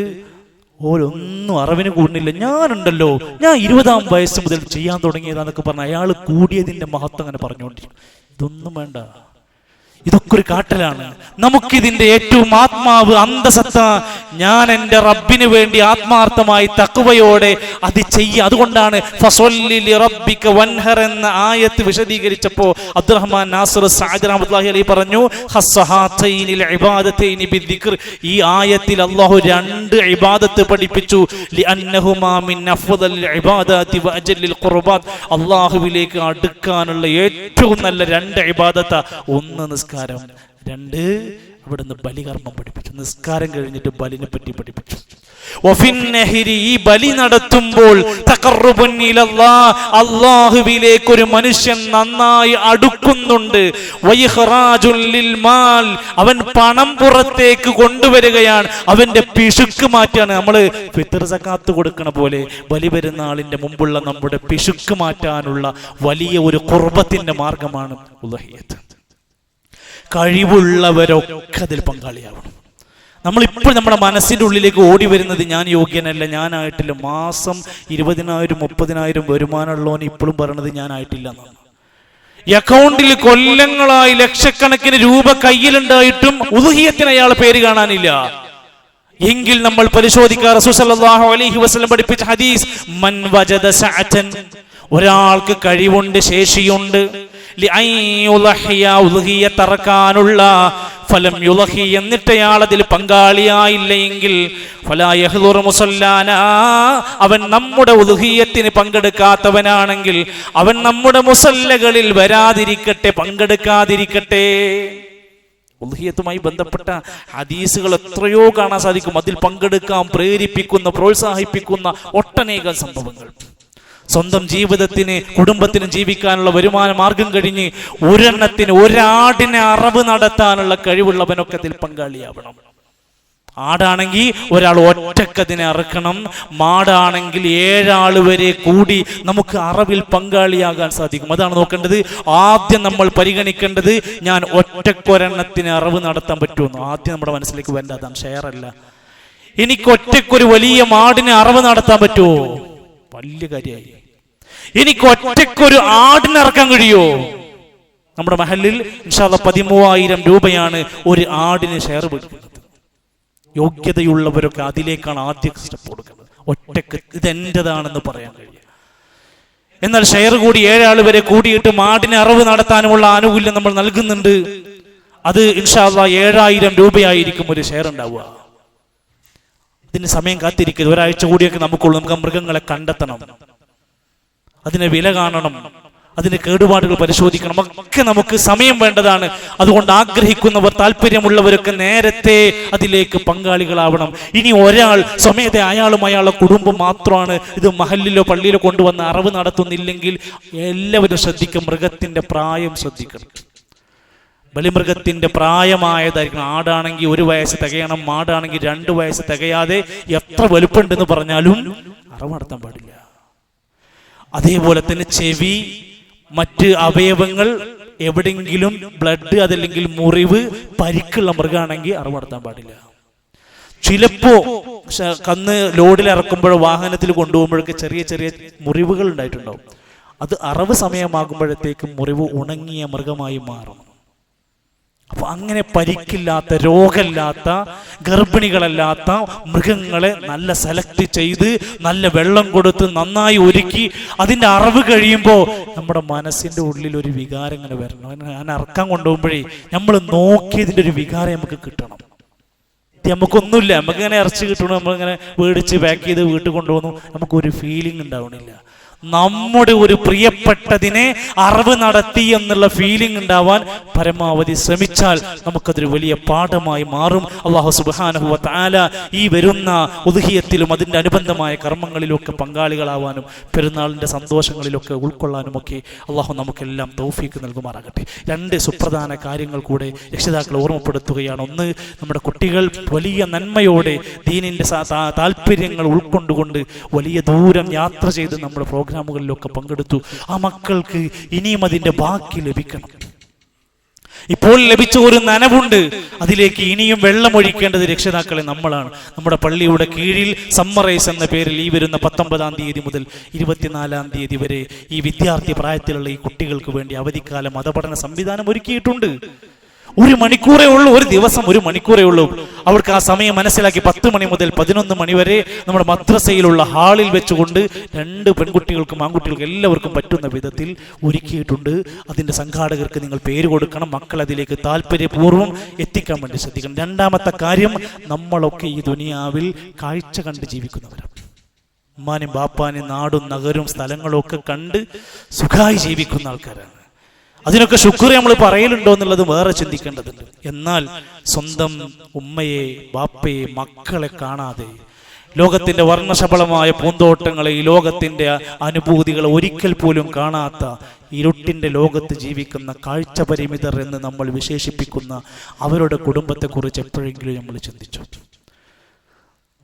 ഓരൊന്നും അറിവിന് കൂടുന്നില്ല, ഞാനുണ്ടല്ലോ, ഞാൻ 20-ാം വയസ്സ് മുതൽ ചെയ്യാൻ തുടങ്ങിയതാന്നൊക്കെ പറഞ്ഞ അയാൾ കൂടിയതിന്റെ മഹത്വം അങ്ങനെ പറഞ്ഞുകൊണ്ടിരിക്കും. ഇതൊന്നും വേണ്ട. ഇതൊക്കെ ഒരു കാട്ടലാണ്. നമുക്കിതിന്റെ ഏറ്റവും ആത്മാവ്, അന്തസത്ത, ഞാൻ എൻ്റെ റബ്ബിന് വേണ്ടി ആത്മാർത്ഥമായി തഖ്വയോടെ അത് ചെയ്യുക. അതുകൊണ്ടാണ് ഫസ്വല്ലി ലിറബ്ബിക വൻഹർ എന്ന ആയത്ത് വിശദീകരിച്ചപ്പോൾ അബ്ദുറഹ്മാൻ നാസിർ സഅദി റഹ്മത്തുള്ളാഹി അലൈഹി പറഞ്ഞു, ഖസ്സഹാതൈനിൽ ഇബാദതൈനി ബിദ്ദിക്ർ. ഈ ആയത്തിൽ അല്ലാഹു 2 ഇബാദത്ത് പഠിപ്പിച്ചു. ലിഅന്നഹുമാ മിൻ അഫ്ദലിൽ ഇബാദാതി വഅജല്ലിൽ ഖുർബാത്ത്. അല്ലാഹുവിലേക്ക് അടുക്കാനുള്ള ഏറ്റവും നല്ല 2 ഇബാദത്ത്. ഒന്ന് നിസ്കാരം, 2 അവിടുന്ന് ബലികർമ്മം പഠിപ്പിച്ചു. നിസ്കാരം കഴിഞ്ഞിട്ട് ബലിനെ പറ്റി പഠിപ്പിച്ചു. ഈ ബലി നടത്തുമ്പോൾ അല്ലാഹുവിലേക്ക് ഒരു മനുഷ്യൻ നന്നായി അടുക്കുന്നുണ്ട്. അവൻ പണം പുറത്തേക്ക് കൊണ്ടുവരികയാണ്, അവന്റെ പിശുക്ക് മാറ്റാണ്. നമ്മള് ഫിത്ർ സക്കാത്ത് കൊടുക്കണ പോലെ ബലി പെരുന്നാളിന്റെ മുമ്പുള്ള നമ്മുടെ പിശുക്ക് മാറ്റാനുള്ള വലിയ ഒരു ഖുർബത്തിന്റെ മാർഗമാണ് ഉളഹിയ്യത്ത്. കഴിവുള്ളവരൊക്കെ അതിൽ പങ്കാളിയാവണം. നമ്മളിപ്പോൾ നമ്മുടെ മനസ്സിൻ്റെ ഉള്ളിലേക്ക് ഓടി വരുന്നത് ഞാൻ യോഗ്യനല്ല, ഞാനായിട്ടില്ല. മാസം 20,000 30,000 വരുമാനമുള്ളവന് ഇപ്പോഴും പറയണത് ഞാനായിട്ടില്ല എന്നാണ്. അക്കൗണ്ടിൽ കൊല്ലങ്ങളായി ലക്ഷക്കണക്കിന് രൂപ കയ്യിലുണ്ടായിട്ടും ഉളുഹിയ്യത്തിന് അയാൾ പേര് കാണാനില്ല എങ്കിൽ നമ്മൾ പരിശോധിക്കുക. റസൂൽ സല്ലല്ലാഹു അലൈഹി വസല്ലം പഠിപ്പിച്ച ഹദീസ്, മൻ വജദ സഅതൻ, ഒരാൾക്ക് കഴിവുണ്ട്, ശേഷിയുണ്ട്, തറക്കാനുള്ള ഫലം യുലഹി, എന്നിട്ട് അയാൾ അതിൽ പങ്കാളിയായില്ലെങ്കിൽ അവൻ നമ്മുടെ ഉലുഹിയ്യത്തിന് പങ്കെടുക്കാത്തവനാണെങ്കിൽ അവൻ നമ്മുടെ മുസല്ലകളിൽ വരാതിരിക്കട്ടെ, പങ്കെടുക്കാതിരിക്കട്ടെ. ഉലുഹിയ്യത്തുമായി ബന്ധപ്പെട്ട ഹദീസുകൾ എത്രയോ കാണാൻ സാധിക്കും. അതിൽ പങ്കെടുക്കാൻ പ്രേരിപ്പിക്കുന്ന, പ്രോത്സാഹിപ്പിക്കുന്ന ഒട്ടനേകം സംഭവങ്ങൾ. സ്വന്തം ജീവിതത്തിന്, കുടുംബത്തിന് ജീവിക്കാനുള്ള വരുമാന മാർഗം കഴിഞ്ഞ് ഒരാടിനെ അറവ് നടത്താനുള്ള കഴിവുള്ളവനൊക്കെ അതിൽ പങ്കാളിയാവണം. ആടാണെങ്കിൽ ഒരാൾ ഒറ്റക്കതിനെ അറുക്കണം, മാടാണെങ്കിൽ 7 ആൾ വരെ കൂടി നമുക്ക് അറവിൽ പങ്കാളിയാകാൻ സാധിക്കും. അതാണ് നോക്കേണ്ടത്. ആദ്യം നമ്മൾ പരിഗണിക്കേണ്ടത് ഞാൻ ഒറ്റക്കൊരെണ്ണത്തിന് അറവ് നടത്താൻ പറ്റുമെന്ന് ആദ്യം നമ്മുടെ മനസ്സിലേക്ക് വേണ്ട. അതാണ് ഷെയർ അല്ല. എനിക്ക് ഒറ്റക്കൊരു വലിയ മാടിന് അറവ് നടത്താൻ പറ്റുമോ? വലിയ കാര്യമായി. എനിക്ക് ഒറ്റക്കൊരു ആടിനെ ഇറക്കാൻ കഴിയുമോ? നമ്മുടെ മഹലിൽ ഇൻഷാ അല്ലാഹ് 13,000 രൂപയാണ് ഒരു ആടിന് ഷെയർ കൊടുക്കുന്നത്. യോഗ്യതയുള്ളവരൊക്കെ അതിലേക്കാണ് ആദ്യം സ്റ്റെപ്പ് കൊടുക്കുന്നത്. ഒറ്റക്ക് ഇതെൻ്റെതാണെന്ന് പറയാൻ കഴിയും. എന്നാൽ ഷെയർ കൂടി 7 ആൾ വരെ കൂടിയിട്ട് മാടിന് അറവ് നടത്താനുമുള്ള ആനുകൂല്യം നമ്മൾ നൽകുന്നുണ്ട്. അത് ഇൻഷാ അല്ലാഹ് 7,000 രൂപയായിരിക്കും ഒരു ഷെയർ ഉണ്ടാവുക. ഇതിന് സമയം കാത്തിരിക്കരുത്. ഒരാഴ്ച കൂടിയൊക്കെ നമുക്കുള്ളൂ. നമുക്ക് മൃഗങ്ങളെ കണ്ടെത്തണം, അതിനെ വില കാണണം, അതിന്റെ കേടുപാടുകൾ പരിശോധിക്കണം, ഒക്കെ നമുക്ക് സമയം വേണ്ടതാണ്. അതുകൊണ്ട് ആഗ്രഹിക്കുന്നവർ, താല്പര്യമുള്ളവരൊക്കെ നേരത്തെ അതിലേക്ക് പങ്കാളികളാവണം. ഇനി ഒരാൾ സ്വമേധ അയാളും അയാളുടെ കുടുംബം മാത്രമാണ് ഇത് മഹല്ലിലോ പള്ളിയിലോ കൊണ്ടുവന്ന് അറവ് നടത്തുന്നില്ലെങ്കിൽ എല്ലാവരും ശ്രദ്ധിക്കും. മൃഗത്തിന്റെ പ്രായം ശ്രദ്ധിക്കണം. ബലിമൃഗത്തിന്റെ പ്രായമായതായിരിക്കണം. ആടാണെങ്കിൽ 1 വയസ്സ് തികയണം, മാടാണെങ്കിൽ 2 വയസ്സ് തികയാതെ എത്ര വലുപ്പമുണ്ടെന്ന് പറഞ്ഞാലും അറവ് നടത്താൻ പാടില്ല. അതേപോലെ തന്നെ ചെവി, മറ്റ് അവയവങ്ങൾ എവിടെയെങ്കിലും ബ്ലഡ്, അതല്ലെങ്കിൽ മുറിവ്, പരിക്കുള്ള മൃഗമാണെങ്കിൽ അറവ് നടത്താൻ പാടില്ല. ചിലപ്പോ കന്ന് ലോഡിൽ ഇറക്കുമ്പോഴോ വാഹനത്തിൽ കൊണ്ടുപോകുമ്പോഴൊക്കെ ചെറിയ ചെറിയ മുറിവുകൾ ഉണ്ടായിട്ടുണ്ടാവും. അത് അറവ് സമയമാകുമ്പോഴത്തേക്കും മുറിവ് ഉണങ്ങിയ മൃഗമായി മാറും. അപ്പൊ അങ്ങനെ പരിക്കില്ലാത്ത, രോഗമില്ലാത്ത, ഗർഭിണികളല്ലാത്ത മൃഗങ്ങളെ നല്ല സെലക്ട് ചെയ്ത് നല്ല വെള്ളം കൊടുത്ത് നന്നായി ഒരുക്കി അതിൻ്റെ അറവ് കഴിയുമ്പോൾ നമ്മുടെ മനസ്സിൻ്റെ ഉള്ളിൽ ഒരു വികാരം ഇങ്ങനെ വരണം. ഞാൻ അറക്കാൻ കൊണ്ടുപോകുമ്പോഴേ നമ്മൾ നോക്കിയതിൻ്റെ ഒരു വികാരം നമുക്ക് കിട്ടണം. നമുക്കൊന്നുമില്ല, നമുക്കിങ്ങനെ ഇറച്ചി കിട്ടണം, നമ്മളിങ്ങനെ മേടിച്ച് പാക്ക് ചെയ്ത് വീട്ടിൽ കൊണ്ടുപോകുന്നു, നമുക്കൊരു ഫീലിംഗ് ഉണ്ടാവണില്ല. നമ്മുടെ ഒരു പ്രിയപ്പെട്ടതിനെ അറിവ് നടത്തി എന്നുള്ള ഫീലിംഗ് ഉണ്ടാവാൻ പരമാവധി ശ്രമിച്ചാൽ നമുക്കതൊരു വലിയ പാഠമായി മാറും. അല്ലാഹു സുബ്ഹാനഹു വ തആല ഈ വരുന്ന ഉദ്ഹിയത്തിലും അതിൻ്റെ അനുബന്ധമായ കർമ്മങ്ങളിലൊക്കെ പങ്കാളികളാവാനും പെരുന്നാളിൻ്റെ സന്തോഷങ്ങളിലൊക്കെ ഉൾക്കൊള്ളാനും ഒക്കെ അല്ലാഹു നമുക്കെല്ലാം തൗഫീക്ക് നൽകുമാറാകട്ടെ. 2 സുപ്രധാന കാര്യങ്ങൾ കൂടെ രക്ഷിതാക്കളെ ഓർമ്മപ്പെടുത്തുകയാണ്. ഒന്ന്, നമ്മുടെ കുട്ടികൾ വലിയ നന്മയോടെ ദീനിൻ്റെ താല്പര്യങ്ങൾ ഉൾക്കൊണ്ടുകൊണ്ട് വലിയ ദൂരം യാത്ര ചെയ്ത് നമ്മുടെ പ്രോഗ്രാമുകളിലൊക്കെ പങ്കെടുത്തു. ആ മക്കൾക്ക് ഇനിയും അതിൻ്റെ ബാക്കി ലഭിക്കണം. ഇപ്പോൾ ലഭിച്ച ഒരു നനവുണ്ട്, അതിലേക്ക് ഇനിയും വെള്ളമൊഴിക്കേണ്ടത് രക്ഷിതാക്കളെ നമ്മളാണ്. നമ്മുടെ പള്ളിയുടെ കീഴിൽ സമ്മറൈസ് എന്ന പേരിൽ ഈ വരുന്ന 19-ാം തീയതി മുതൽ 24-ാം തീയതി വരെ ഈ വിദ്യാർത്ഥി പ്രായത്തിലുള്ള ഈ കുട്ടികൾക്ക് വേണ്ടി അവധിക്കാല മതപഠന സംവിധാനം ഒരുക്കിയിട്ടുണ്ട്. 1 മണിക്കൂറേ ഉള്ളൂ, ഒരു ദിവസം 1 മണിക്കൂറേ ഉള്ളൂ. അവർക്ക് ആ സമയം മനസ്സിലാക്കി 10 മണി മുതൽ 11 മണി വരെ നമ്മുടെ മദ്രസയിലുള്ള ഹാളിൽ വെച്ചുകൊണ്ട് 2 പെൺകുട്ടികൾക്കും ആൺകുട്ടികൾക്കും എല്ലാവർക്കും പറ്റുന്ന വിധത്തിൽ ഒരുക്കിയിട്ടുണ്ട്. അതിൻ്റെ സംഘാടകർക്ക് നിങ്ങൾ പേര് കൊടുക്കണം. മക്കൾ അതിലേക്ക് താല്പര്യപൂർവ്വം എത്തിക്കാൻ വേണ്ടി ശ്രദ്ധിക്കണം. 2ാമത്തെ കാര്യം, നമ്മളൊക്കെ ഈ ദുനിയാവിൽ കാഴ്ച കണ്ട് ജീവിക്കുന്നവരാണ്. ഉമ്മാനും ബാപ്പാനും നാടും നഗരവും സ്ഥലങ്ങളും ഒക്കെ കണ്ട് സുഖമായി ജീവിക്കുന്ന ആൾക്കാരാണ്. അതിനൊക്കെ ശുക്ർ നമ്മൾ പറയലുണ്ടോ എന്നുള്ളത് വേറെ ചിന്തിക്കേണ്ടതുണ്ട്. എന്നാൽ സ്വന്തം ഉമ്മയെ, ബാപ്പയെ, മക്കളെ കാണാതെ ലോകത്തിന്റെ വർണ്ണശബളമായ പൂന്തോട്ടങ്ങളെ, ഈ ലോകത്തിന്റെ അനുഭൂതികളെ ഒരിക്കൽ പോലും കാണാത്ത ഇരുട്ടിന്റെ ലോകത്ത് ജീവിക്കുന്ന കാഴ്ച പരിമിതർ എന്ന് നമ്മൾ വിശേഷിപ്പിക്കുന്ന അവരുടെ കുടുംബത്തെക്കുറിച്ച് എപ്പോഴെങ്കിലും നമ്മൾ ചിന്തിച്ചു?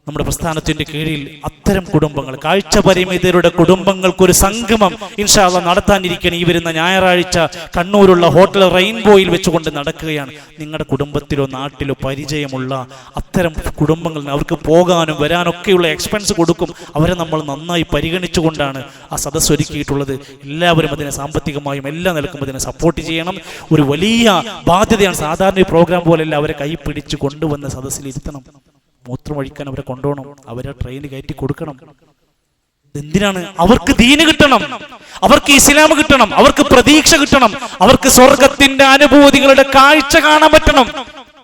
നമ്മുടെ പ്രസ്ഥാനത്തിന്റെ കീഴിൽ അത്തരം കുടുംബങ്ങൾ, കാഴ്ച പരിമിതരുടെ കുടുംബങ്ങൾക്കൊരു സംഗമം ഇൻഷാ അല്ലാഹ് നടത്താനിരിക്കുകയാണ്. ഈ വരുന്ന ഞായറാഴ്ച കണ്ണൂരുള്ള ഹോട്ടൽ റെയിൻബോയിൽ വെച്ചുകൊണ്ട് നടക്കുകയാണ്. നിങ്ങളുടെ കുടുംബത്തിലോ നാട്ടിലോ പരിചയമുള്ള അത്തരം കുടുംബങ്ങൾ, അവർക്ക് പോകാനും വരാനൊക്കെയുള്ള എക്സ്പെൻസ് കൊടുക്കും. അവരെ നമ്മൾ നന്നായി പരിഗണിച്ചുകൊണ്ടാണ് ആ സദസ്സ് ഒരുക്കിയിട്ടുള്ളത്. എല്ലാവരും അതിനെ സാമ്പത്തികമായും എല്ലാ നിലക്കും അതിനെ സപ്പോർട്ട് ചെയ്യണം. ഒരു വലിയ ബാധ്യതയാണ്. സാധാരണ പ്രോഗ്രാം പോലെയല്ല, അവരെ കൈ പിടിച്ച് കൊണ്ടുവന്ന് സദസ്സിൽ ഇരുത്തണം. മൂത്രമൊഴിക്കാൻ അവരെ കൊണ്ടുപോകണം, അവരെ ട്രെയിൻ കയറ്റി കൊടുക്കണം. എന്തിനാണ്? അവർക്ക് ദീന് കിട്ടണം, അവർക്ക് ഇസ്ലാം കിട്ടണം, അവർക്ക് പ്രതീക്ഷ കിട്ടണം, അവർക്ക് സ്വർഗത്തിന്റെ അനുഭൂതികളുടെ കാഴ്ച കാണാൻ പറ്റണം.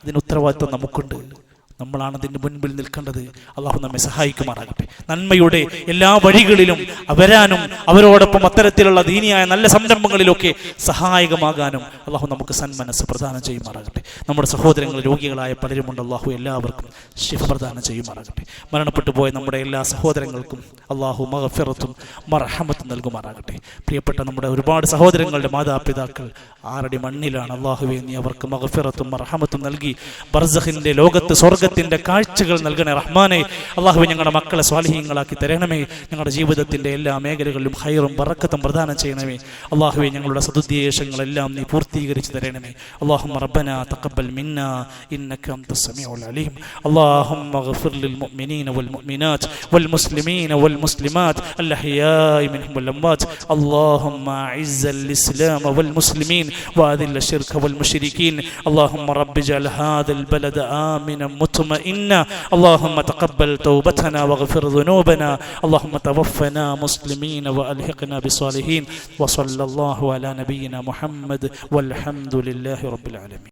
അതിന് ഉത്തരവാദിത്വം നമുക്കുണ്ട്. നമ്മളാണ് അതിൻ്റെ മുൻപിൽ നിൽക്കേണ്ടത്. അള്ളാഹു നമ്മെ സഹായിക്കുമാറാകട്ടെ. നന്മയുടെ എല്ലാ വഴികളിലും വരാനും അവരോടൊപ്പം അത്തരത്തിലുള്ള ദീനിയായ നല്ല സംരംഭങ്ങളിലൊക്കെ സഹായകമാകാനും അള്ളാഹു നമുക്ക് സന്മനസ് പ്രദാനം ചെയ്യുമാറാകട്ടെ. നമ്മുടെ സഹോദരങ്ങൾ രോഗികളായ പലരുമുണ്ട്. അള്ളാഹു എല്ലാവർക്കും ശിഫ പ്രദാനം ചെയ്യുമാറാകട്ടെ. മരണപ്പെട്ടു പോയ നമ്മുടെ എല്ലാ സഹോദരങ്ങൾക്കും അള്ളാഹു മഗ്ഫിറത്തും മർഹമത്തും നൽകുമാറാകട്ടെ. പ്രിയപ്പെട്ട നമ്മുടെ ഒരുപാട് സഹോദരങ്ങളുടെ മാതാപിതാക്കൾ 6 അടി മണ്ണിലാണ്. അള്ളാഹുവേ, നീ അവർക്ക് മഗ്ഫിറത്തും മർഹമത്തും നൽകി ബർസഖിന്റെ ലോകത്ത് സ്വർഗ സ്വർഗത്തിന്റെ കാഴ്ചകൾ നൽകണേ റഹ്മാനെ. അള്ളാഹുവേ ഞങ്ങളുടെ മക്കളെ സ്വാലിഹീങ്ങളാക്കി തരണമേ. ഞങ്ങളുടെ ജീവിതത്തിന്റെ എല്ലാ മേഖലകളിലും ഖൈറും ബറക്കത്തും പ്രദാനം ചെയ്യണമേ. അള്ളാഹുവേ ഞങ്ങളുടെ സദുദ്ദേശങ്ങളെല്ലാം നീ പൂർത്തീകരിച്ചു തരണമേ. അല്ലാഹുമ്മ റബ്ബനാ തഖബ്ബൽ മിന്നാ ഇന്നക അൻതസ് സമീഉൽ അലീം. അല്ലാഹുമ്മ ഗ്ഫിർ ലിൽ മുഅ്മിനീന വൽ മുഅ്മിനാത്ത് വൽ മുസ്ലിമീന വൽ മുസ്ലിമാത്ത് അൽ അഹ്യാഇ മിൻഹും വൽ അംവാത്ത്. اللهم أعز الإسلام والمسلمين وأذل الشرك والمشركين. اللهم رب اجعل هذا البلد آمنا مطمئنا. اللهم تقبل توبتنا واغفر ذنوبنا. اللهم توفنا مسلمين وألحقنا بالصالحين. وصلى الله على نبينا محمد والحمد لله رب العالمين.